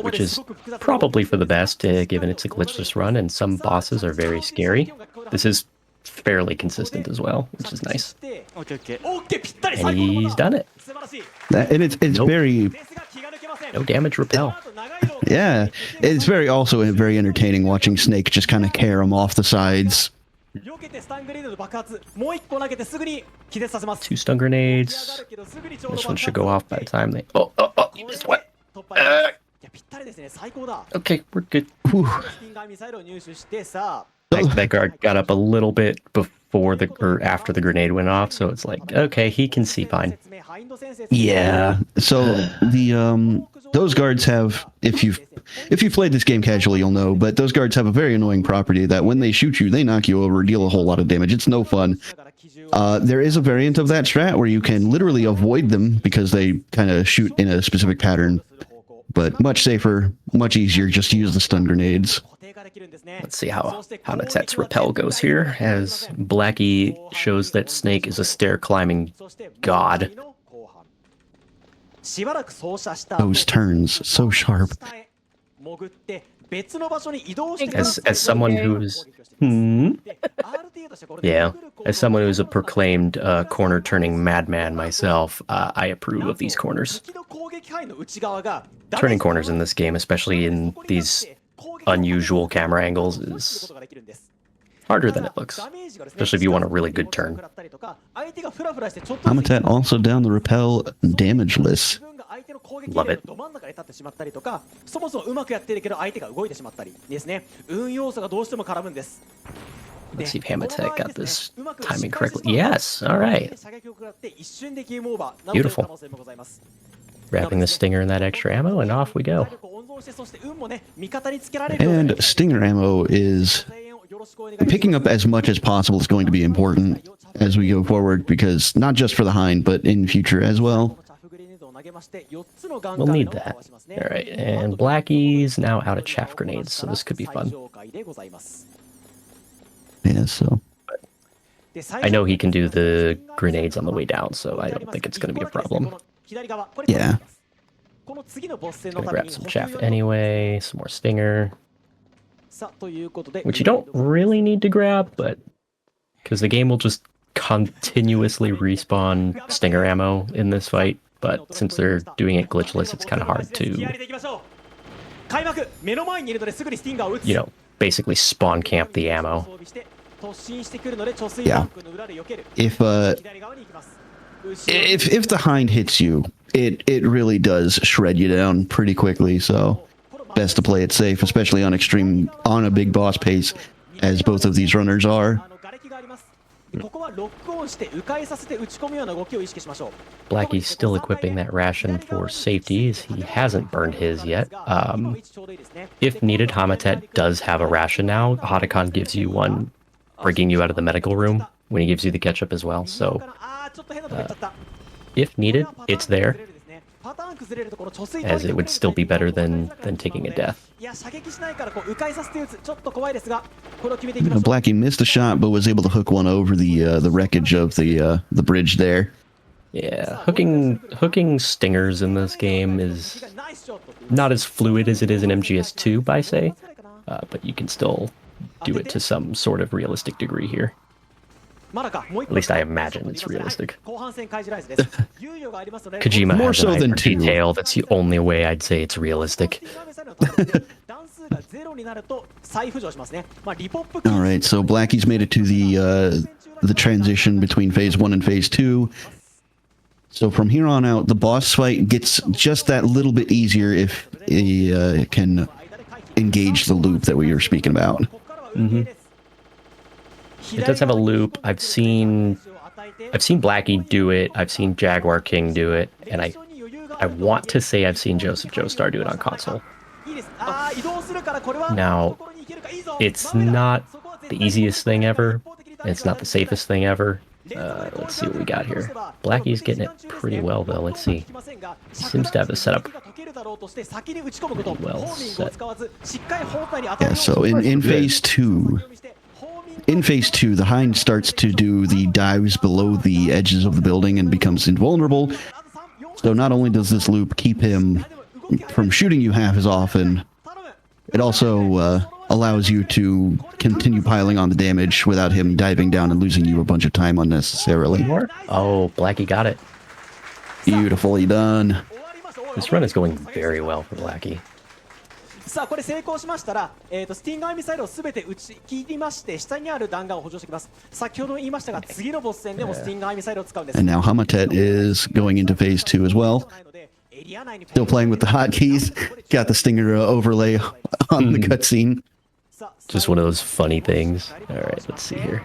Which is probably for the best, given it's a glitchless run and some bosses are very scary. This is fairly consistent as well, which is nice. オッケーオッケー。 OK ぴったり And 最高の he's done it. 素晴らしい。 And it's Nope. very ですが気が抜けません。 No damage repel. yeah, it's very also very entertaining watching Snake just kind of carry him off the sides. 避けてスタングレードの爆発。もう一個投げてすぐに気絶させます。 2 stun grenades. This one should go off by the time they. Oh, you missed one. 突破いやぴったりですね。最高だ。 Okay, we're good. Whew. スティンガーミサイルを入手してさ That guard got up a little bit before or after the grenade went off, so it's like, okay, he can see fine. Yeah. So the those guards have, if you've played this game casually, you'll know, but those guards have a very annoying property that when they shoot you, they knock you over, deal a whole lot of damage. It's no fun. There is a variant of that strat where you can literally avoid them because they kind of shoot in a specific pattern, but much safer, much easier just to use the stun grenades. Let's see how hamatet's repel goes here, as Blackie shows that Snake is a stair-climbing god. Those turns, so sharp. As someone who's yeah, as someone who's a proclaimed corner-turning madman myself, I approve of these corners. Turning corners in this game, especially in these unusual camera angles, is harder than it looks, especially if you want a really good turn. Hamatet also down the repel damageless. Love it. そもそもうまくやってるけど相手が動いてしまったりですね。運要素がどうしても絡むんです。 Let's see if Hamatet got this timing correctly. Yes, all right. Beautiful. Wrapping the stinger in that extra ammo, and off we go. And stinger ammo is picking up as much as possible is going to be important as we go forward, because not just for the hind, but in future as well. We'll need that. All right, and Blackie's now out of chaff grenades, so this could be fun. Yeah, so I know he can do the grenades on the way down, so I don't think it's going to be a problem. yeah. Gonna grab some chaff anyway, some more stinger, which you don't really need to grab, but because the game will just continuously respawn stinger ammo in this fight, but since they're doing it glitchless, it's kind of hard to, you know, basically spawn camp the ammo. Yeah. If the hind hits you, it really does shred you down pretty quickly, so best to play it safe, especially on a big boss pace, as both of these runners are. Blackie's still equipping that ration for safety, as he hasn't burned his yet. If needed, Hamatet does have a ration now. Hadakon gives you one, bringing you out of the medical room when he gives you the ketchup as well, so if needed, it's there, as it would still be better than taking a death. Blackie missed a shot, but was able to hook one over the wreckage of the bridge there. Yeah, hooking stingers in this game is not as fluid as it is in MGS2, by say, but you can still do it to some sort of realistic degree here. At least I imagine it's realistic. Kojima More has so an eye than for two. detail. That's the only way I'd say it's realistic. All right, so Blackie's made it to the transition between phase 1 and phase 2. So from here on out, the boss fight gets just that little bit easier if he can engage the loop that we were speaking about. Mm-hmm. It does have a loop. I've seen Blackie do it. I've seen Jaguar King do it, and I want to say I've seen Joseph Joestar do it on console. Now, it's not the easiest thing ever. It's not the safest thing ever. Let's see what we got here. Blackie's getting it pretty well, though. Let's see. Seems to have the setup well set. Yeah, so in phase 2... In phase 2, the hind starts to do the dives below the edges of the building and becomes invulnerable. So not only does this loop keep him from shooting you half as often, it also allows you to continue piling on the damage without him diving down and losing you a bunch of time unnecessarily. Oh, Blackie got it. Beautifully done. This run is going very well for Blackie. さあこれ成功しましたら、スティンガーミサイルをすべて撃ち切りまして下にある弾丸を補助してきます。先ほど言いましたが次のボス戦でもスティンガーミサイルを使うんです。And now Hamatet is going into phase 2 as well. Still playing with the hotkeys. Got the stinger overlay on the cutscene. Just one of those funny things. All right, let's see here.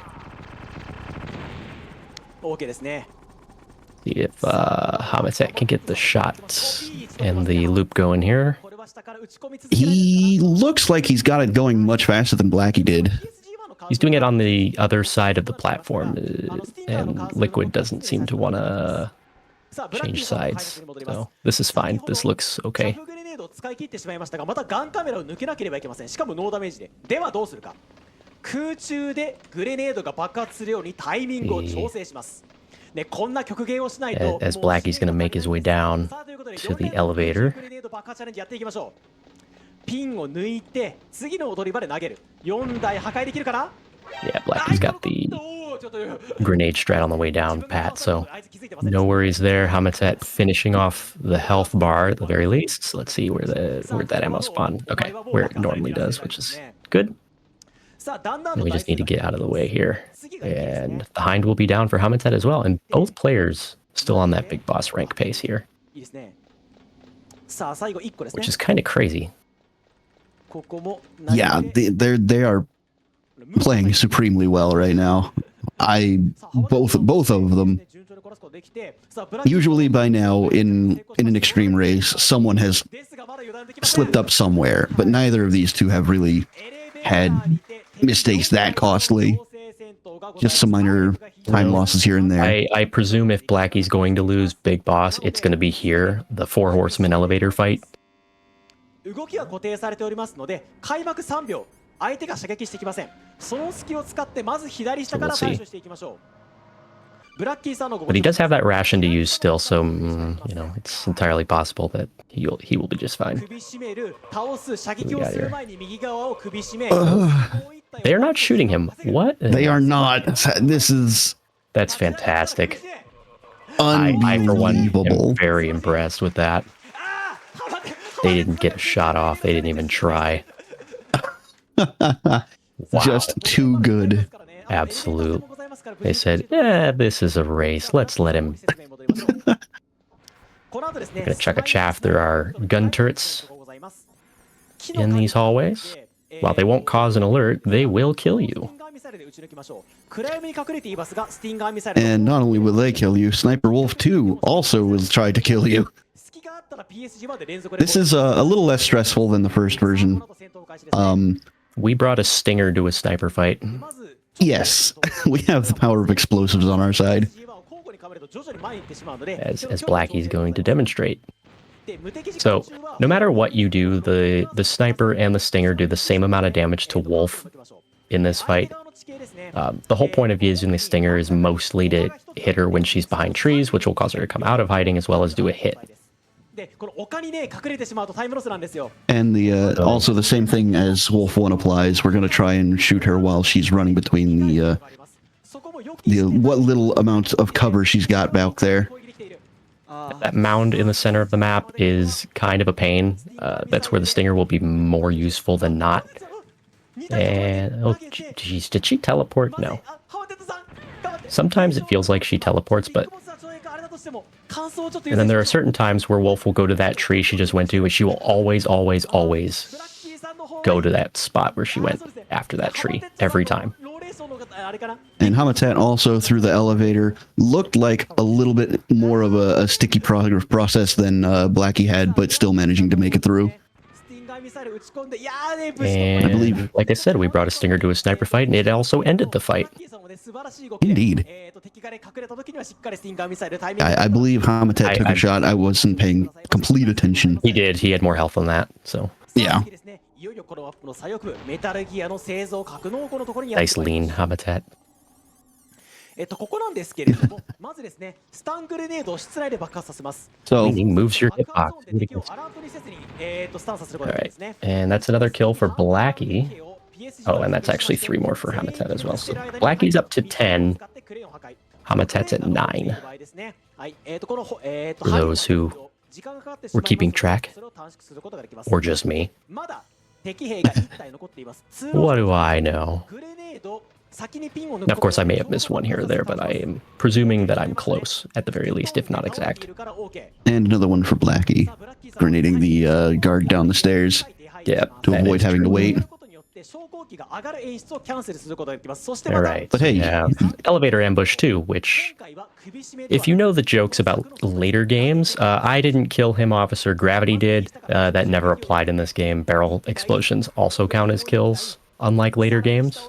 OK ですね。 See if Hamatet can get the shot and the loop going here. He looks like he's got it going much faster than Blackie did. He's doing it on the other side of the platform, and Liquid doesn't seem to want to change sides. So this is fine. This looks okay. 使い切ってしまいましたがまたガンカメラを抜けなければいけません。しかもノーダメージで。ではどうするか。空中でグレネードが爆発するようにタイミングを調整します。ね、こんな曲芸をしないと As Blackie's going to make his way down to the elevator. ピンを抜いて次の踊り場で投げる。4台破壊できるかな？ Yeah, Blackie's got the grenade strat on the way down, Pat, so no worries there. Hamatet finishing off the health bar at the very least. So let's see where that ammo spawned. Okay, where it normally does, which is good. And we just need to get out of the way here. And the hind will be down for Hamatet as well. And both players still on that big boss rank pace here. Which is kind of crazy. Yeah, they are playing supremely well right now. Both of them. Usually by now in an extreme race, someone has slipped up somewhere, but neither of these two have really had mistakes that costly. Just some minor time losses here and there. I presume if Blackie's going to lose Big Boss, it's going to be here, the Four Horsemen elevator fight. 動きは固定されておりますので開幕3秒相手が射撃してきません。その隙を使ってまず左下から対処していきましょう。ブラッキーさんの But he does have that ration to use still, so you know it's entirely possible that he will be just fine. They're not shooting him. What? They are not. That's fantastic. Unbelievable. I for one am very impressed with that. They didn't get a shot off. They didn't even try. Wow. Just too good. Absolute. They said, "Yeah, this is a race. Let's let him." Gonna chuck a chaff. There are gun turrets in these hallways. While they won't cause an alert, they will kill you. And not only will they kill you, Sniper Wolf 2 also will try to kill you. This is a little less stressful than the first version. We brought a stinger to a sniper fight. Yes, we have the power of explosives on our side. As Blackie's going to demonstrate. So, no matter what you do, the sniper and the stinger do the same amount of damage to Wolf in this fight. The whole point of using the stinger is mostly to hit her when she's behind trees, which will cause her to come out of hiding as well as do a hit. And also the same thing as Wolf 1 applies. We're going to try and shoot her while she's running between the what little amount of cover she's got back there. That mound in the center of the map is kind of a pain. That's where the stinger will be more useful than not. And, oh, geez, did she teleport? No. Sometimes it feels like she teleports, but... And then there are certain times where Wolf will go to that tree she just went to, and she will always, always, always go to that spot where she went after that tree, every time. And Hamatet also, through the elevator, looked like a little bit more of a sticky process than Blackie had, but still managing to make it through. And I believe, like I said, we brought a stinger to a sniper fight, and it also ended the fight. Indeed. I believe Hamatet took a shot. I wasn't paying complete attention. He did. He had more health than that, so. Yeah. Nice lean Hamatet. ここなんですけれども、まずですね、スタングレネードを室内で爆発させます。So, moves your hitbox. Alright, and that's another kill for Blackie. Oh, and that's actually 3 more for hamatet as well. So Blackie's up to 10. Hamatet's at 9. For those who were keeping track, or just me. What do I know? Now, of course, I may have missed one here or there, but I am presuming that I'm close, at the very least, if not exact. And another one for Blackie, grenading the guard down the stairs. Yeah, to avoid having to wait. Alright, but hey, yeah, elevator ambush too, which, if you know the jokes about later games, I didn't kill him, Officer. Gravity did. That never applied in this game. Barrel explosions also count as kills, unlike later games.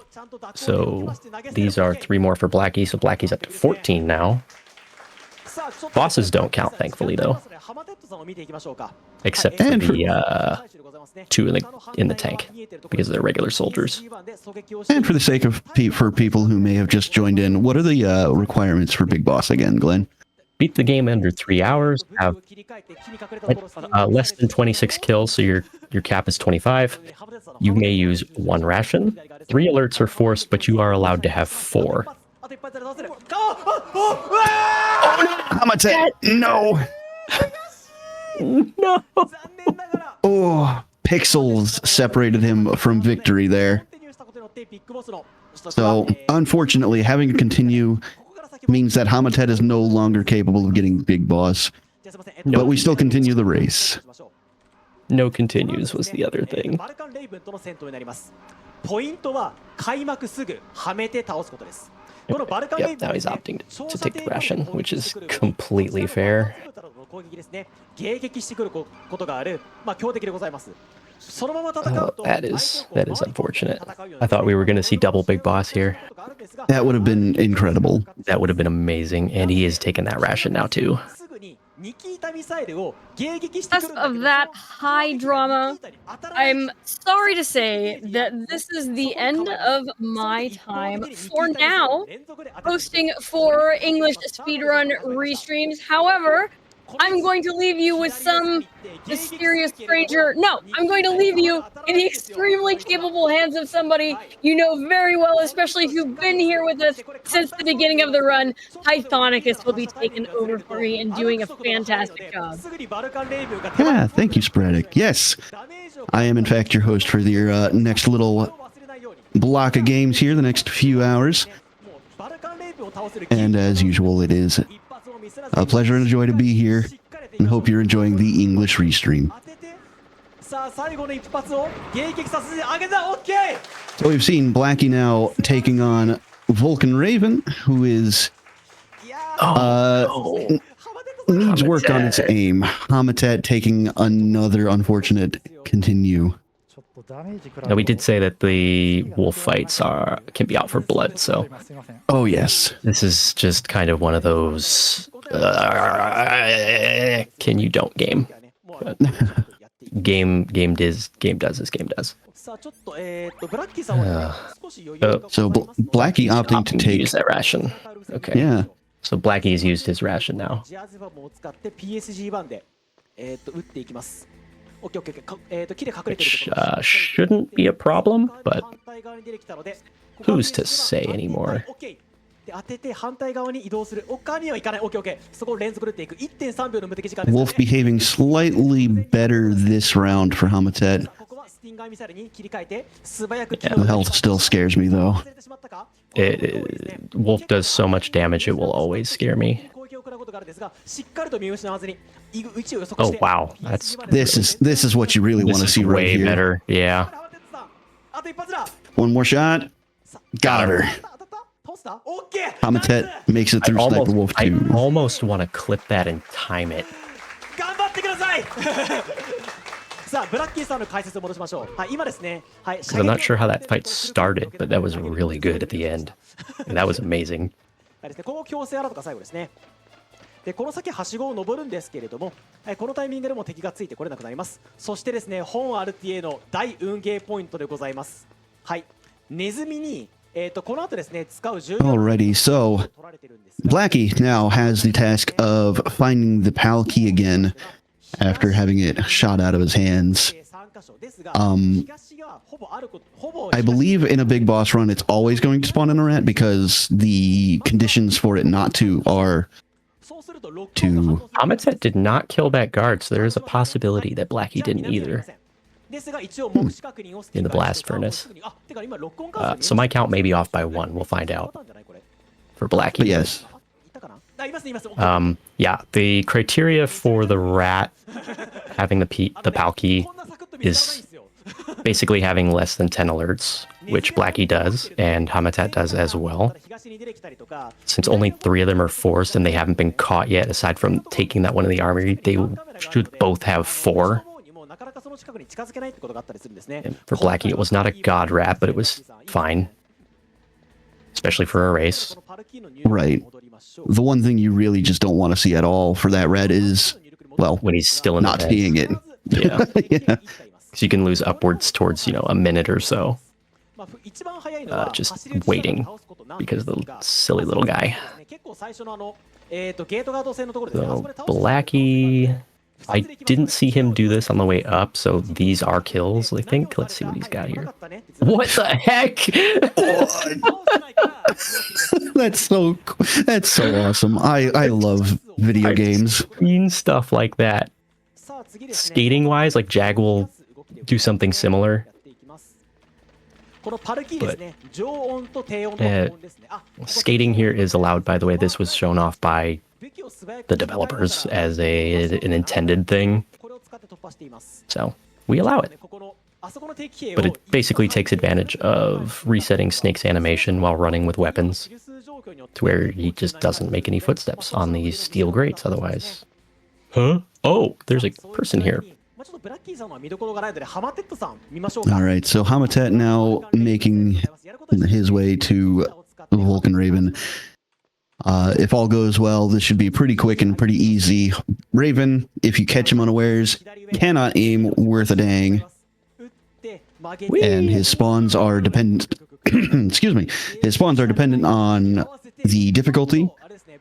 So these are 3 more for Blackie, so Blackie's up to 14 now. Bosses don't count, thankfully, though. Except for the 2 in the tank, because they're regular soldiers. And for the sake of for people who may have just joined in, what are the requirements for Big Boss again, Glenn? Beat the game under 3 hours, have less than 26 kills, so your cap is 25. You may use 1 ration. 3 alerts are forced, but you are allowed to have 4. Oh no! Hamatet! No! No! Oh, pixels separated him from victory there. So, unfortunately, having to continue means that Hamatet is no longer capable of getting Big Boss. But we still continue the race. No continues was the other thing. Yep, now he's opting to take the ration, which is completely fair. That is unfortunate. I thought we were going to see double Big Boss here. That would have been incredible. That would have been amazing, and he is taking that ration now too. Because of that high drama, I'm sorry to say that this is the end of my time for now hosting for English Speedrun Restreams. However, I'm going to leave you with some mysterious stranger. No, I'm going to leave you in the extremely capable hands of somebody you know very well, especially if you've been here with us since the beginning of the run. Pythonicus will be taking over for me and doing a fantastic job. Yeah, thank you, Sporadic. Yes, I am in fact your host for your next little block of games here, the next few hours. And as usual, it is a pleasure and a joy to be here, and hope you're enjoying the English Restream. So we've seen Blackie now taking on Vulcan Raven, who is needs work on its aim. Hamatet taking another unfortunate continue. Now, we did say that the wolf fights can be out for blood, so... Oh, yes. This is just kind of one of those... can you don't game? Game does as game does. So Blackie opting to take... use that ration. Okay. Yeah. So Blackie's used his ration now. Which shouldn't be a problem, but who's to say anymore? Wolf behaving slightly better this round for Hamatet. The health still scares me, though. Wolf does so much damage, it will always scare me. Oh wow, this is what you really want to see right here. Way better, yeah. One more shot, got her. Hamatet makes it through Sniper Wolf 2. I almost want to clip that and time it. Because I'm not sure how that fight started, but that was really good at the end. And that was amazing. でこの先はしごを登るんですけれども、このタイミングでも敵がついてこれなくなります。そしてですね、本 RTA の大運ゲーポイントでございます。はい、ネズミにこの後ですね使う重要な Alrighty, so Blackie now has the task of finding the PAL key again after having it shot out of his hands. I believe in a big boss run, it's always going to spawn in a rat because the conditions for it not to are to... Hamatet did not kill that guard, so there is a possibility that Blackie didn't either. In the blast furnace. So my count may be off by 1. We'll find out. For Blackie. But yes. Yeah, the criteria for the rat having the PAL key is basically having less than 10 alerts, which Blackie does, and Hamatet does as well. Since only 3 of them are forced and they haven't been caught yet, aside from taking that one in the armory, they should both have 4. And for Blackie, it was not a god rat, but it was fine. Especially for a race. Right. The one thing you really just don't want to see at all for that red is, well, when he's still in not seeing it. Yeah. Yeah. So you can lose upwards towards, a minute or so. Just waiting because of the silly little guy. So Blackie, I didn't see him do this on the way up, so these are kills, I think. Let's see what he's got here. What the heck? That's so awesome. I love video games. Seen stuff like that. Skating wise, like Jag will do something similar. But skating here is allowed, by the way. This was shown off by the developers as an intended thing. So we allow it. But it basically takes advantage of resetting Snake's animation while running with weapons to where he just doesn't make any footsteps on these steel grates otherwise. Huh? Oh, there's a person here. Alright, so Hamatet now making his way to Vulcan Raven. If all goes well, this should be pretty quick and pretty easy. Raven, if you catch him unawares, cannot aim worth a dang. And his spawns are dependent... excuse me. His spawns are dependent on the difficulty.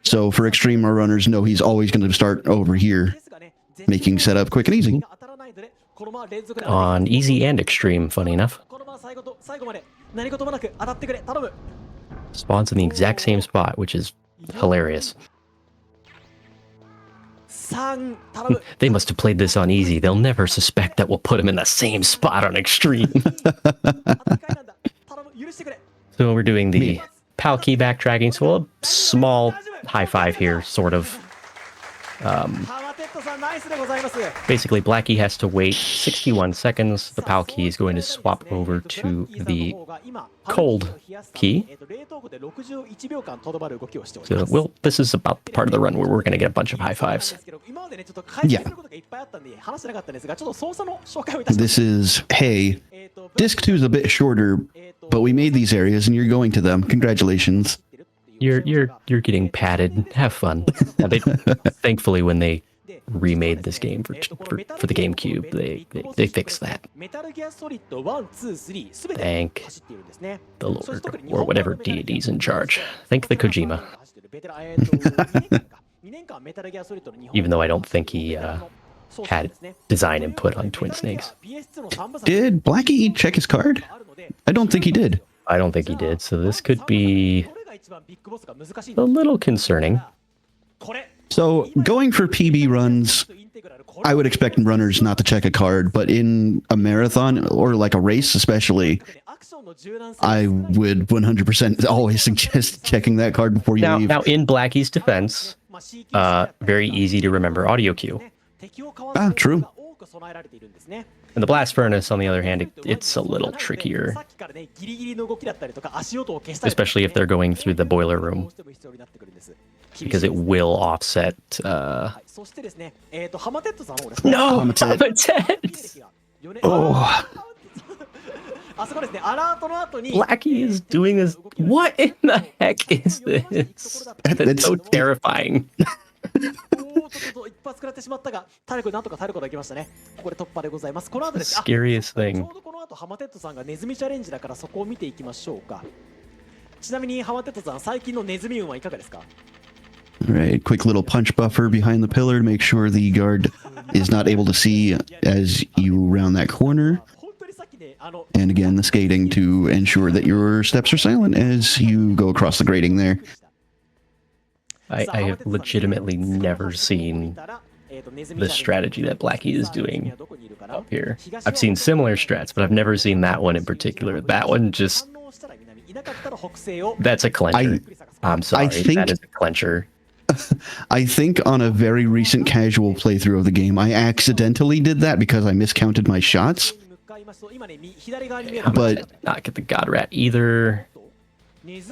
So for extreme, our runners know he's always going to start over here, making setup quick and easy. On easy and extreme, funny enough. Spawns in the exact same spot, which is hilarious. They must have played this on easy. They'll never suspect that we'll put him in the same spot on extreme. So we're doing the PAL key backtracking, so a small high five here, sort of. Basically, Blackie has to wait 61 seconds. The PAL key is going to swap over to the cold key. So, well, this is about the part of the run where we're going to get a bunch of high fives. Yeah. This is, hey, Disc 2 is a bit shorter, but we made these areas and you're going to them. Congratulations. You're getting patted. Have fun. Now thankfully, when they remade this game for the GameCube, they fixed that. Thank the Lord, or whatever deity's in charge. Thank the Kojima. Even though I don't think he had design input on Twin Snakes. Did Blackie check his card? I don't think he did. I don't think he did, so this could be a little concerning. So, going for PB runs, I would expect runners not to check a card, but in a marathon, or like a race especially, I would 100% always suggest checking that card before you leave. Now, in Blackie's defense, very easy to remember audio cue. Ah, true. And the blast furnace, on the other hand, it's a little trickier. Especially if they're going through the boiler room. Because it will offset... No! Hamatet! Oh! Blackie is doing this... What in the heck is this? That's so terrifying. The scariest thing. Alright, quick little punch buffer behind the pillar to make sure the guard is not able to see as you round that corner. And again, the skating to ensure that your steps are silent as you go across the grating there. I have legitimately never seen the strategy that Blackie is doing up here. I've seen similar strats, but I've never seen that one in particular. That one just... That's a clencher. I'm sorry, that is a clencher. I think on a very recent casual playthrough of the game, I accidentally did that because I miscounted my shots. But not get the God Rat either.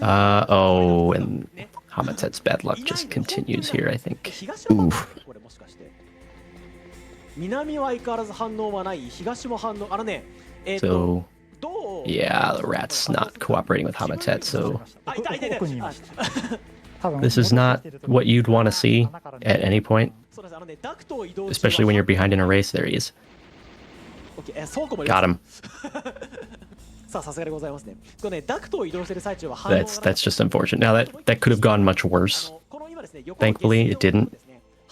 Oh, and Hamatet's bad luck just continues here, I think. Oof. So, yeah, the rat's not cooperating with Hamatet, so this is not what you'd want to see at any point, especially when you're behind in a race. There he is. Got him. That's just unfortunate. Now that could have gone much worse. Thankfully, it didn't.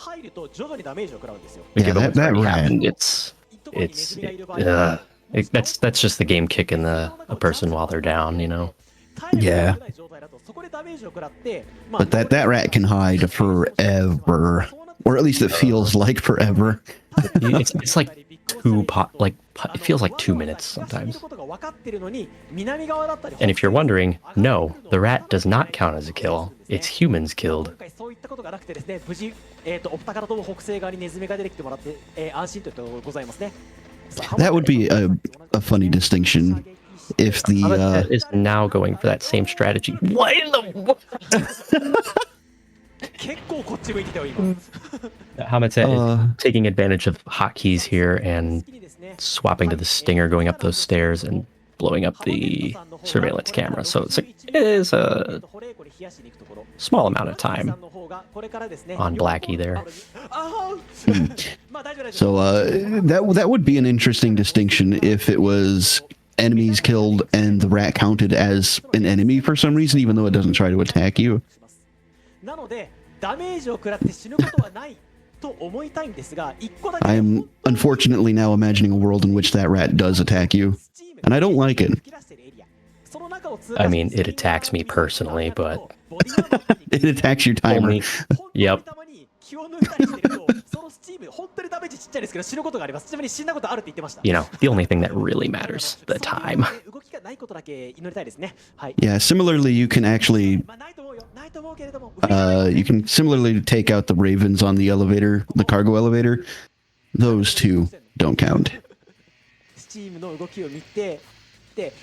Yeah, that happened. That's just the game kicking a person while they're down, you know. Yeah. But that rat can hide forever, or at least it feels like forever. It's like it feels like 2 minutes sometimes. And if you're wondering, no, the rat does not count as a kill. It's humans killed. That would be a funny distinction if the Hamatet is now going for that same strategy. What in the Hamatet is taking advantage of hotkeys here and swapping to the stinger, going up those stairs and blowing up the surveillance camera. So it is a small amount of time on Blackie there. So that would be an interesting distinction if it was enemies killed and the rat counted as an enemy for some reason, even though it doesn't try to attack you. I am unfortunately now imagining a world in which that rat does attack you, and I don't like it. I mean, it attacks me personally, but... It attacks your timer. Yep. You know, the only thing that really matters, the time. Yeah, similarly, you can actually... similarly take out the ravens on the elevator, the cargo elevator. Those two don't count. Alright,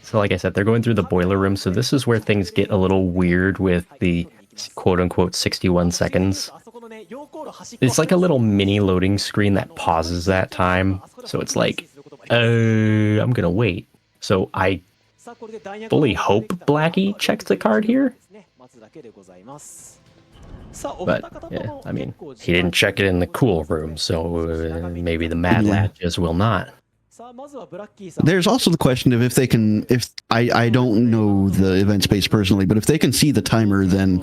so like I said, they're going through the boiler room, so this is where things get a little weird with the quote-unquote 61 seconds. It's like a little mini loading screen that pauses that time, so it's like, I'm gonna wait. So I fully hope Blackie checks the card here. But, yeah, I mean, he didn't check it in the cool room, so maybe the Mad Lad just will not. There's also the question of if I don't know the event space personally, but if they can see the timer, then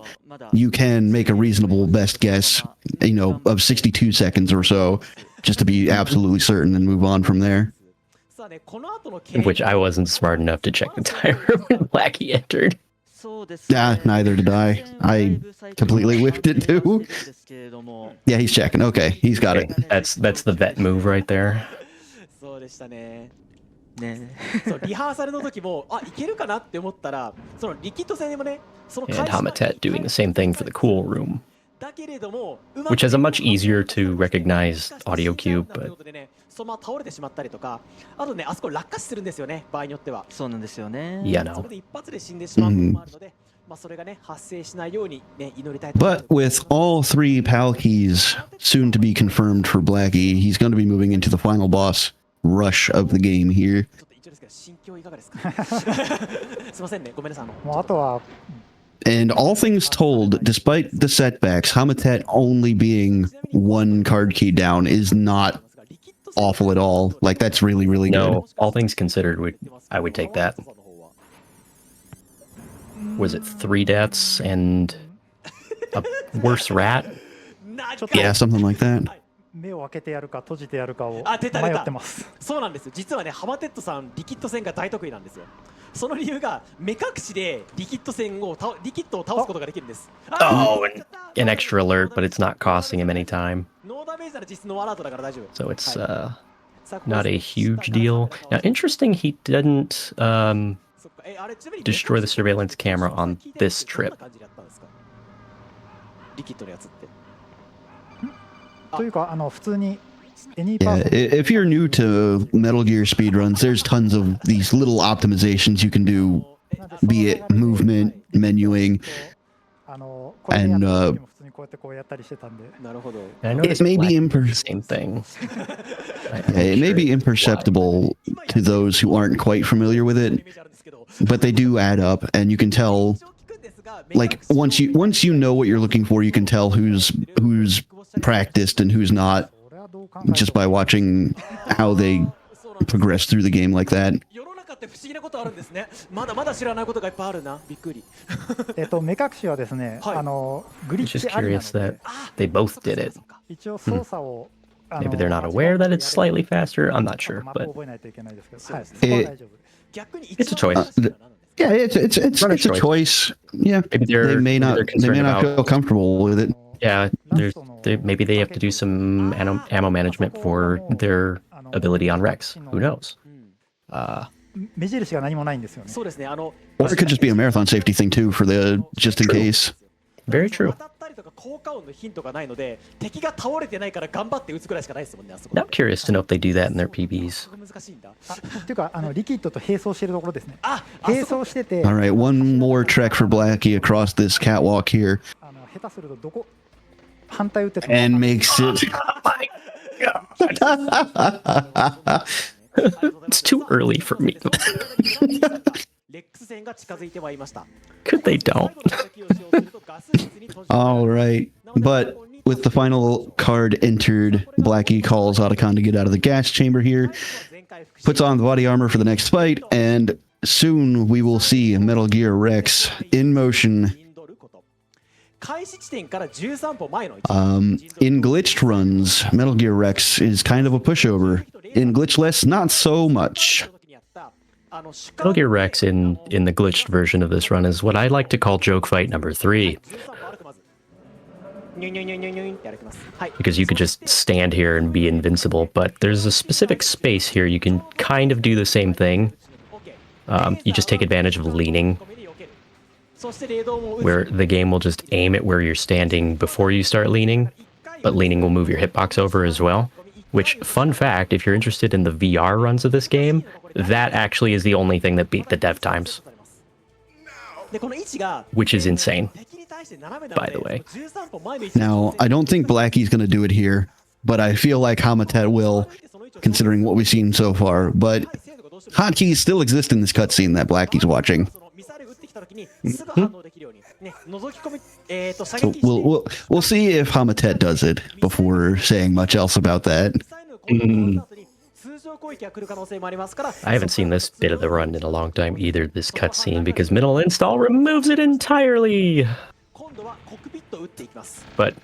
you can make a reasonable best guess, you know, of 62 seconds or so, just to be absolutely certain and move on from there. Which I wasn't smart enough to check the timer when Blackie entered. Yeah, neither did I. I completely whiffed it too. Yeah, he's checking. Okay, he's got it. That's the vet move right there. And Hamatet doing the same thing for the cool room, which has a much easier to recognize audio cue, but yeah, no. But with all 3 PAL keys soon to be confirmed for Blackie, he's going to be moving into the final boss rush of the game here. And all things told, despite the setbacks, Hamatet only being 1 card key down is not awful at all. Like, that's really, really good. No, all things considered, I would take that. Was it 3 deaths and a worse rat? Yeah, something like that. 目を開けてやるか閉じてやるかをあ、出た出た迷ってます。そうなんですよ。実はね、ハマテットさんリキッド戦が大得意なんですよ。その理由が目隠しでリキッドを倒すことができるんです。 Oh, an extra alert, but it's not costing him any time. ノーダメージなら実質ノーアラートだから大丈夫。 So it's さあ not a huge deal. Now, interesting, he didn't そっかあれちなみに destroy the surveillance camera on this trip. どんな感じでやったんですか？リキッドのやつって。というか普通に any Yeah, if you're new to Metal Gear speedruns, there's tons of these little optimizations you can do, be it movement, menuing, これでやった時も普通にこうやってこうやったりしてたんで。なるほど。 I It may be the same thing. it may be imperceptible to those who aren't quite familiar with it, but they do add up, and you can tell. Like once you know what you're looking for, you can tell who's practiced and who's not just by watching how they progress through the game like that. 世の中って不思議なことあるんですね。まだまだ知らないことがいっぱいあるな。びっくり。目隠しはですね、はい。グリッ It's チ just ありな curious の that で、 they both did it. 一応操作を Maybe they're not aware that it's slightly faster. I'm not sure, マップを but 覚えないといけないですけど、はい、そ えこは大丈夫です。逆に it's a choice. Yeah, it's Not a a choice. Yeah, Maybe they they're may not concerned feel about- comfortable with it. Yeah, maybe they have to do some ammo management for their ability on Rex. Who knows? 目印が何もないんですよね。そうですね。 Or it could just be a marathon safety thing too, for the just in case. Very true. 当たったりとか効果音のヒントがないので、敵が倒れてないから頑張って撃つくらいしかないですもんね。あそこ。 Now I'm curious to know if they do that in their PBs. 難しいんだ。っていうかリキッドと並走してるところですね。あ、並走してて、 All right, one more trek for Blackie across this catwalk here, 下手するとどこ反対打ってても and makes it. It's too early for me. レックス戦が近づいてまいりました。 Could they don't? All right, but with the final card entered, Blackie calls Otacon to get out of the gas chamber here, puts on the body armor for the next fight, and soon we will see Metal Gear Rex in motion. 開始地点から13歩前の位置。 In glitched runs, Metal Gear Rex is kind of a pushover. In glitchless, not so much. Metal Gear Rex in the glitched version of this run is what I like to call joke fight number 3. Because you could just stand here and be invincible, but there's a specific space here you can kind of do the same thing. You just take advantage of leaning, where the game will just aim at where you're standing before you start leaning, but leaning will move your hitbox over as well. Which, fun fact, if you're interested in the VR runs of this game, that actually is the only thing that beat the dev times. Which is insane, by the way. Now, I don't think Blackie's going to do it here, but I feel like hamatet will, considering what we've seen so far. But hotkeys still exist in this cutscene that Blackie's watching. So we'll see if hamatet does it before saying much else about that. I haven't seen this bit of the run in a long time either, this cutscene, because middle install removes it entirely. But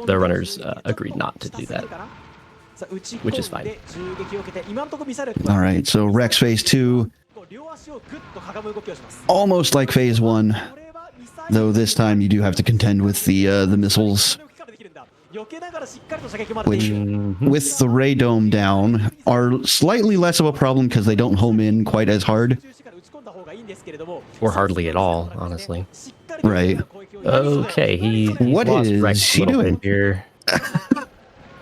the runners agreed not to do that, which is fine. All right, so Rex Phase 2, almost like Phase 1, though this time you do have to contend with the missiles, which, with the ray dome down, are slightly less of a problem because they don't home in quite as hard. Or hardly at all, honestly. Right. Okay, he's What lost is Rex a she little doing? bit here.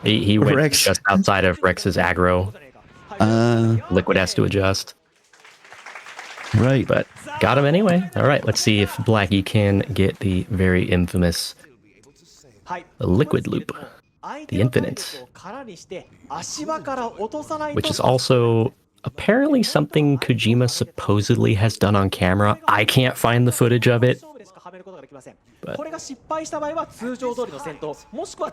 He went Rex. just outside of Rex's aggro. Liquid has to adjust, Right. but got him anyway. All right, let's see if Blackie can get the very infamous liquid loop, the infinite, which is also apparently something Kojima supposedly has done on camera. I can't find the footage of it. But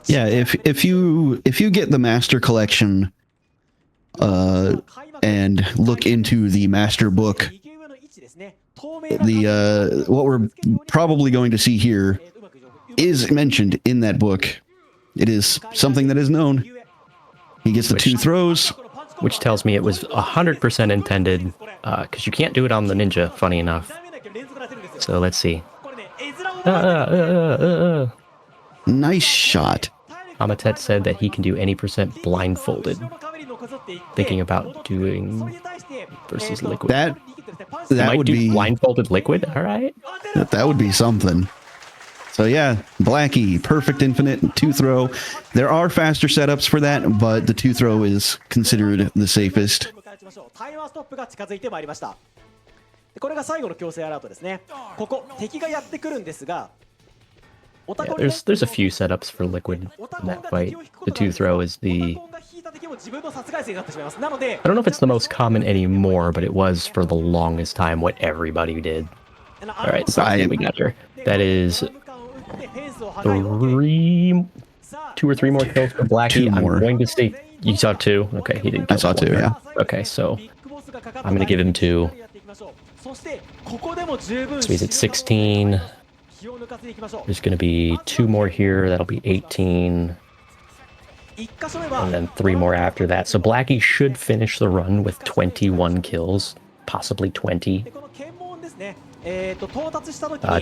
Yeah, if you get the Master Collection and look into the Master Book, the what we're probably going to see here is mentioned in that book. It is something that is known. He gets the 2 throws. Which tells me it was 100% intended, because you can't do it on the ninja, funny enough. So let's see. Nice shot. Hamatet said that he can do any percent blindfolded. Thinking about doing versus liquid. That might would do be blindfolded liquid. All right. that would be something. So yeah, Blackie, perfect infinite 2 throw. There are faster setups for that, but the 2 throw is considered the safest. これが最後の強制アラートですね。ここ敵がやってくるんですが。Yeah, there's a few setups for liquid in that fight. The 2 throw is the... I don't know if it's the most common anymore, but it was for the longest time what everybody did. Alright, so we got her. That is 2 or 3 more kills for Blackie. 2 more. I'm going to say... You saw 2? Okay, he didn't kill I saw 2, yeah. Okay, so I'm going to give him 2. So he's at 16. There's going to be 2 more here. That'll be 18. And then 3 more after that. So Blackie should finish the run with 21 kills, possibly 20.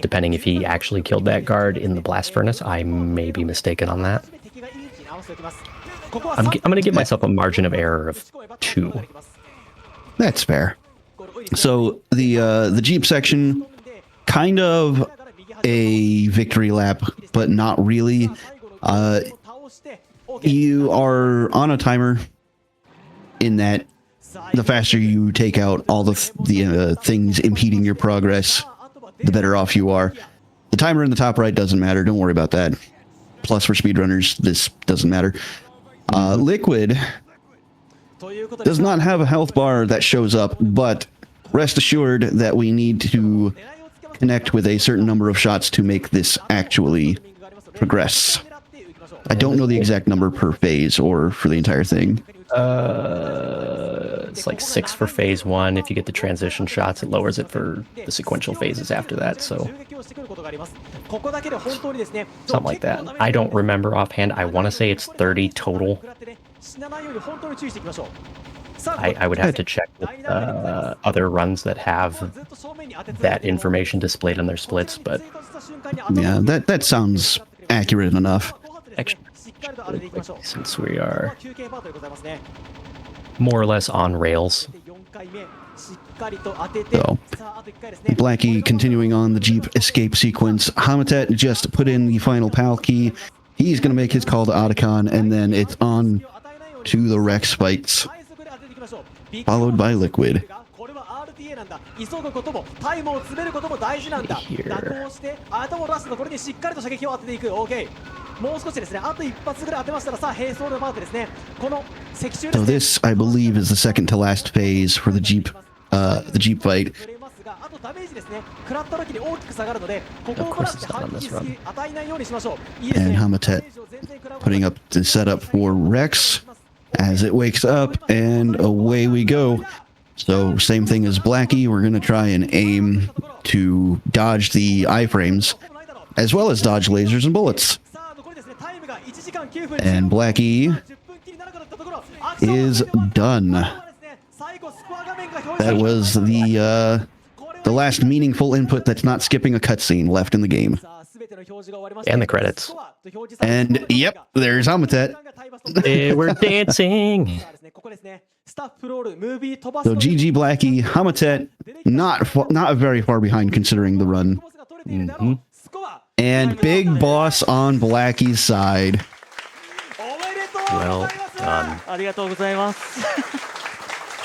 Depending if he actually killed that guard in the blast furnace. I may be mistaken on that. I'm going to give myself a margin of error of 2. That's fair. So the Jeep section, kind of a victory lap, but not really. You are on a timer in that the faster you take out all the things impeding your progress, the better off you are. The timer in the top right doesn't matter. Don't worry about that. Plus, for speedrunners, this doesn't matter. Liquid does not have a health bar that shows up, but rest assured that we need to connect with a certain number of shots to make this actually progress. I don't know the exact number per phase or for the entire thing. It's like 6 for phase 1. If you get the transition shots, it lowers it for the sequential phases after that. So something like that. I don't remember offhand. I want to say it's 30 total. I would have to check with other runs that have that information displayed on their splits, but yeah, that sounds accurate enough. Actually, since we are more or less on rails. So, Blackie continuing on the Jeep escape sequence. Hamatet just put in the final PAL key. He's going to make his call to Otacon, and then it's on to the Rex fights, followed by Liquid. So this, I believe, is the second to last phase for the Jeep fight. Of course it's not on this run. And Hamatet putting up the setup for Rex as it wakes up, and away we go. So same thing as Blackie, we're going to try and aim to dodge the iframes, as well as dodge lasers and bullets. And Blackie is done. That was the last meaningful input that's not skipping a cutscene left in the game. And the credits. And yep, there's Hamatet. Hey, we're dancing. So GG Blackie, Hamatet, not very far behind considering the run. Mm-hmm. And Big Boss on Blackie's side. Well done.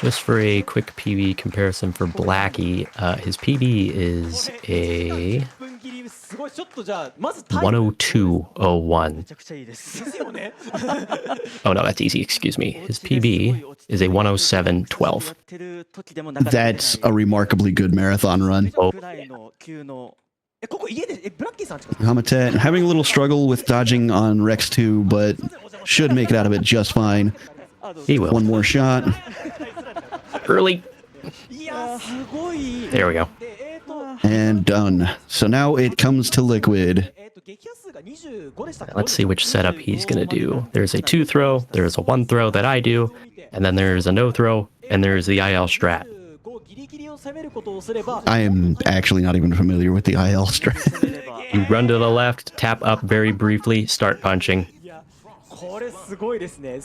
Just for a quick PB comparison for Blackie, his PB is a 102.01. Oh no, that's easy, excuse me. His PB is a 107.12. That's a remarkably good marathon run. Oh. Hamatet having a little struggle with dodging on Rex 2, but should make it out of it just fine. He will. One more shot. Early. There we go. And done. So now it comes to Liquid. Let's see which setup he's going to do. There's a 2 throw, there's a 1 throw that I do, and then there's a no throw, and there's the IL strat. I am actually not even familiar with the IL strat. You run to the left, tap up very briefly, start punching.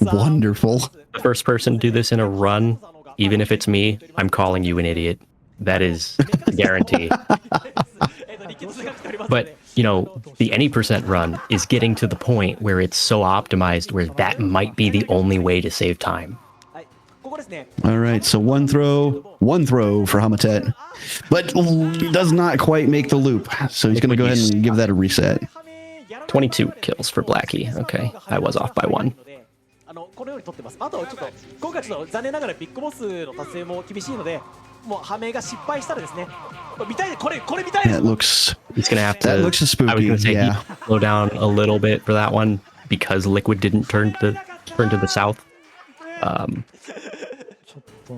Wonderful. The first person to do this in a run, even if it's me, I'm calling you an idiot. That is a guarantee. But, you know, the any percent run is getting to the point where it's so optimized where that might be the only way to save time. All right, so one throw for hamatet, but does not quite make the loop. So he's going to go ahead and give that a reset. 22 kills for Blackie. Okay, I was off by 1. このように取ってます。あとちょっと今回ちょっと残念ながらビッグボスの達成も厳しいので、もうハメが失敗したらですね。見たいこれ見たいです。That looks. He's gonna have to. That looks spooky. I was gonna say yeah. slow down a little bit for that one because Liquid didn't turn to the south.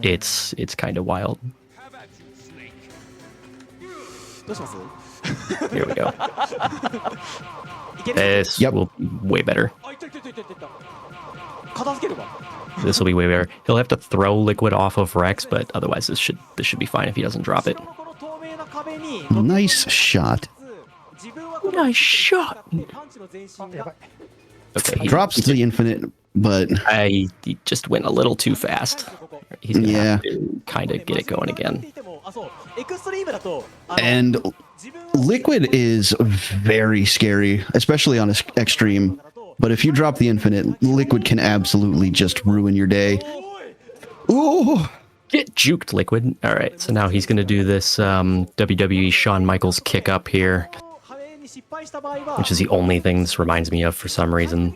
It's kind of wild. どうします？ Here we go. This will be way better. This will be way better. He'll have to throw Liquid off of Rex, but otherwise this should be fine if he doesn't drop it. Nice shot. Nice shot. Okay, Drops the infinite, but he just went a little too fast. He's gonna have to kind of get it going again. And Liquid is very scary, especially on Extreme. But if you drop the infinite, Liquid can absolutely just ruin your day. Ooh! Get juked, Liquid. All right, so now he's going to do this WWE Shawn Michaels kick up here, which is the only thing this reminds me of for some reason.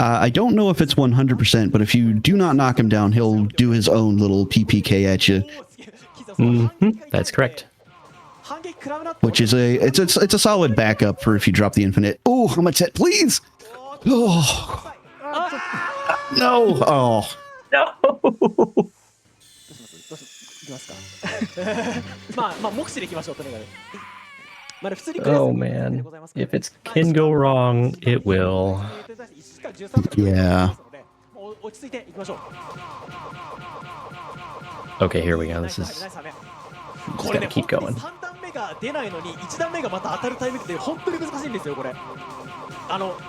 I don't know if it's 100%, but if you do not knock him down, he'll do his own little PPK at you. That's correct. Which is it's a solid backup for if you drop the infinite. Oh, hamatet, please! Oh. No! Oh. No! まあ目視でいきましょうとにかく。Oh man, if it can go wrong, it will. Yeah. Okay, here we go. This is. Just gotta keep going. 3段目が出ないのに1段目がまた当たるタイミングって本当に難しいんですよこれ。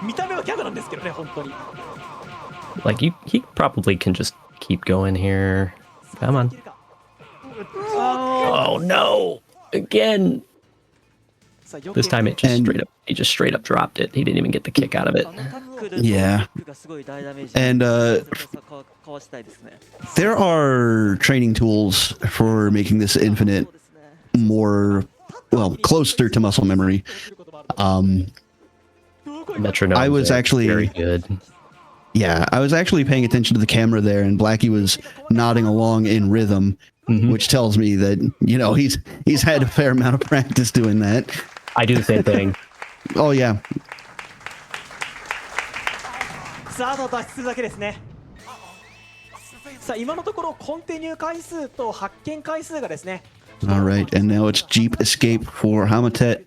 見た目はギャグなんですけどね本当に。Like he probably can just keep going here. Come on. Oh no! Again. This time it just straight up dropped it. He didn't even get the kick out of it. Yeah. And there are training tools for making this infinite more, well, closer to muscle memory. Metronome. I was actually very good. Yeah, I was actually paying attention to the camera there, and Blackie was nodding along in rhythm, which tells me that, you know, he's had a fair amount of practice doing that. I do the same thing. Oh yeah. さああと脱出だけですね。さあ今のところコンティニュー回数と発見回数がですね。All right, and now it's Jeep Escape for hamatet.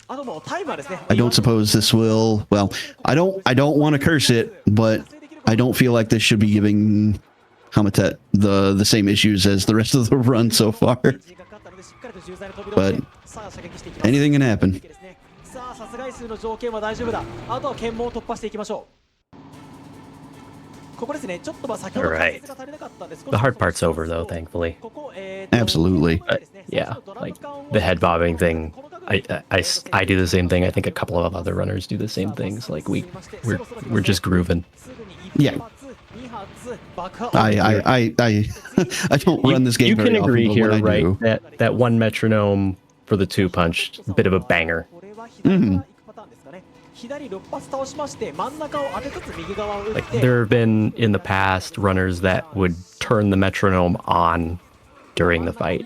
あともうタイムはですね。I don't suppose this will. Well, I don't want to curse it, but I don't feel like this should be giving hamatet the same issues as the rest of the run so far. But anything can happen. さあ殺害数の条件は大丈夫だ。あとは検問を突破していきましょう。ここですね。ちょっと先ほど解説が足りなかったんです。 The hard part's over though, thankfully. Absolutely. Yeah, like the head bobbing thing. I do the same thing. I think a couple of other runners do the same things. Like we're just grooving. Yeah. I don't run this game. You very can agree often, here, but when I right? do. That one metronome for the 2-punch, a bit of a banger. Like there have been in the past runners that would turn the metronome on during the fight.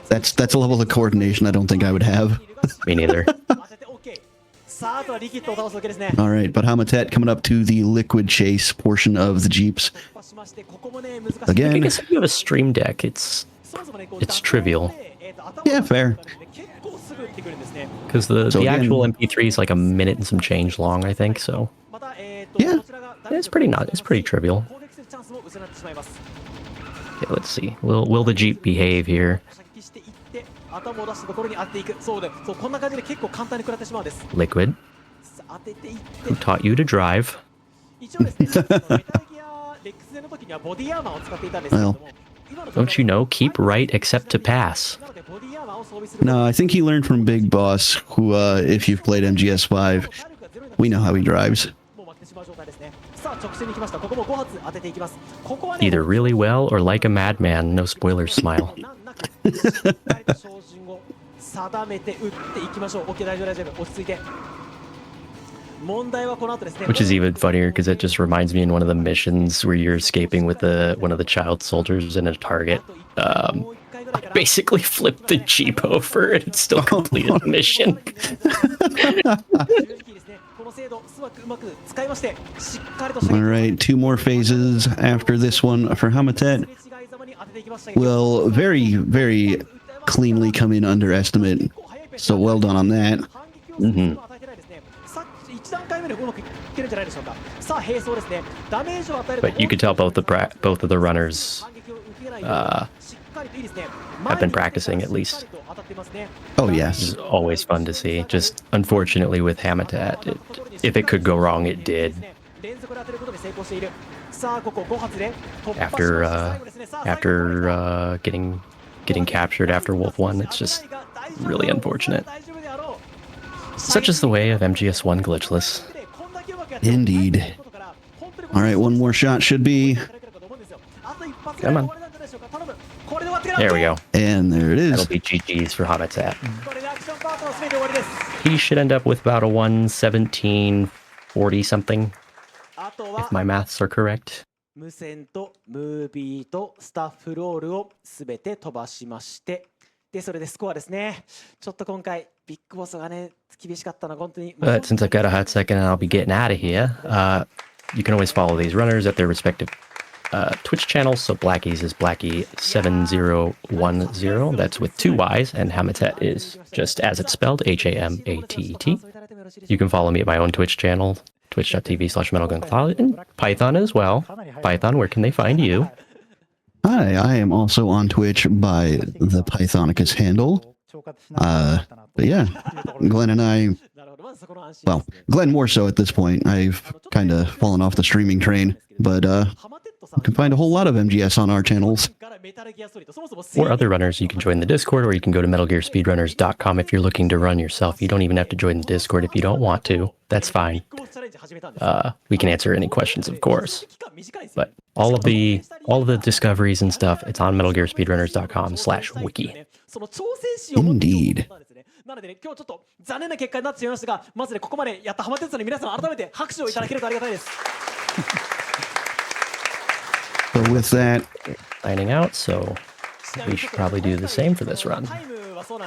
That's a level of coordination I don't think I would have. Me neither. さあ、あとはリキッドを倒すわけですね。 All right, but hamatet coming up to the liquid chase portion of the jeeps. 突破しまして、ここもね、難しい。 I Again, guess if you have a Stream Deck, it's そもそもね、こう it's trivial. Yeah, fair. 結構すぐ打ってくるんですね。 because the So again- actual MP3 is like a minute and some change long, I think. So また、Yeah. こちらが it's pretty trivial. 攻撃するチャンスも失ってしまいます。 Okay, let's see. Will the Jeep behave here? 射撃していって頭を出したところに当てていく。そうで、そうこんな感じで結構簡単に食らってしまうんです。 Liquid, さあ当てていって who taught you to drive? 一応ですね、メタルギアレックスでの時にはボディアーマーを使っていたんですけれども、今の Don't you know? Keep right except to pass. なのでボディアーマーを装備する。 No, I think he learned from Big Boss, who, if you've played MGS5, we know how he drives. もう負けてしまう状態ですね。さあ直線に来ました。ここも5発当てていきます。ここはね、 Either really well or like a madman. No spoilers, smile. 難なくしっかりと照準を定めて打っていきましょう。 OK、 大丈夫大丈夫、落ち着いて。問題はこの後ですね。 Which is even funnier because it just reminds me in one of the missions where you're escaping with one of the child soldiers in a target. I basically flipped the Jeep over and it still completed the mission. この精度うまく使いましてしっかりと All right, 2 more phases after this one for hamatet. Will very, very cleanly come in under estimate. So well done on that. Mhm. 1段階目でうまくいってるんじゃないでしょうか。さあ並走ですね。ダメージを与える But you could tell both of the runners have been practicing at least. Oh, It's yes. always fun to see. Just unfortunately with hamatet, if it could go wrong, it did. 連続で当てることで成功している。さあここ5発で突破しました。 After getting captured after Wolf 1, it's just really unfortunate. Such is the way of MGS1 glitchless. Indeed. All right, 1 more shot should be. Come on. There we go. And there it That'll is. be GG's for hamatet. He should end up with about a 11740 something, if my maths are correct. 無線とムービーとスタッフロールをすべて飛ばしまして、でそれでスコアですね。ちょっと今回ビッグボスがね厳しかったのは本当に。 But since I've got a hot second and I'll be getting out of here, you can always follow these runners at their respective Twitch channels. So Blackie's is Blackie7010. That's with 2 Y's, and hamatet is just as it's spelled, HAMATET. You can follow me at my own Twitch channel, twitch.tv/MetalGlennSolid, and Python as well. Python, where can they find you? Hi, I am also on Twitch by the Pythonicus handle. But yeah, Glenn and I, well, Glenn more so at this point. I've kind of fallen off the streaming train, but you can find a whole lot of MGS on our channels. Or other runners, you can join the Discord, or you can go to MetalGearSpeedrunners.com if you're looking to run yourself. You don't even have to join the Discord if you don't want to. That's fine. We can answer any questions, of course. But all of the discoveries and stuff, it's on MetalGearSpeedrunners.com/wiki. Indeed. なのでね、今日ちょっと残念な結果になってしまいましたが、まずね、ここまでやったハマテツさんに皆さん改めて拍手をいただけるとありがたいです。 So with that, Signing out, so we should probably do the same for this run.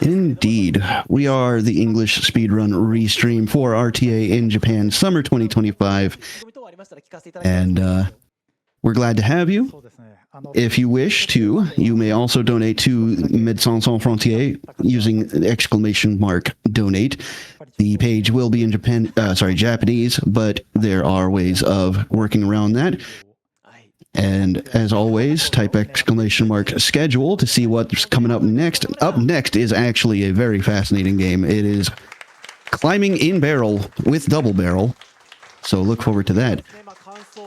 indeed, we are the English Speedrun Restream for RTA in Japan, summer 2025, and we're glad to have you. If you wish to, you may also donate to Médecins Sans Frontières using !donate. The page will be in Japanese, but there are ways of working around that. And as always, type !schedule to see what's coming up next. Up next is actually a very fascinating game. It is climbing in barrel with double barrel. So look forward to that.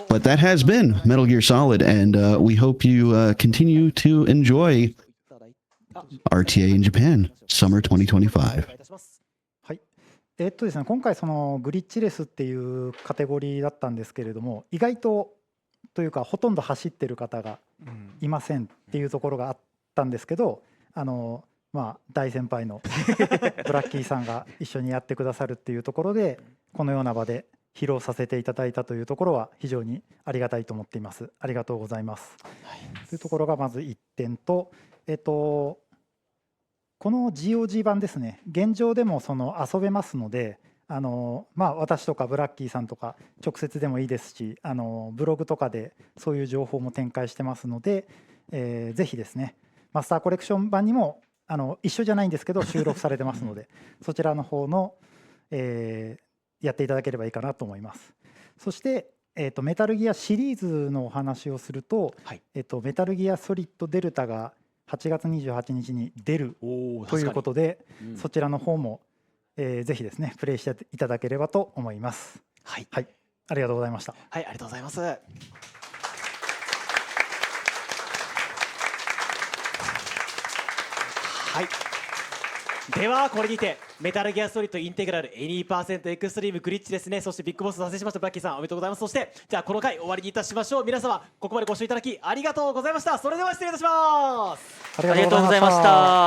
But that has been Metal Gear Solid, and we hope you continue to enjoy RTA in Japan, summer 2025. はい。ですね、今回そのグリッチレスっていうカテゴリーだったんですけれども、意外とというかほとんど走ってる方がいませんっていうところがあったんですけど、大先輩のブラッキーさんが一緒にやってくださるっていうところで、このような場で披露させていただいたというところは非常にありがたいと思っています。ありがとうございます。というところがまず1点と、この GOG 版ですね、現状でもその遊べますので、私とかブラッキーさんとか直接でもいいですし、ブログとかでそういう情報も展開してますので、ぜひですね、マスターコレクション版にも一緒じゃないんですけど収録されてますのでそちらの方の、やっていただければいいかなと思います。そして、メタルギアシリーズのお話をすると、はい、メタルギアソリッドデルタが8月28日に出るということで、そちらの方も、ぜひですねプレイしていただければと思います。はい、はい、ありがとうございました。はい、ありがとうございます。はい。ではこれにてメタルギアソリッドインテグラルエニーパーセントエクストリームグリッチですね、そしてビッグボス達成しましたブラッキーさんおめでとうございます。そしてじゃあこの回終わりにいたしましょう。皆様ここまでご視聴いただきありがとうございました。それでは失礼いたします。ありがとうございました。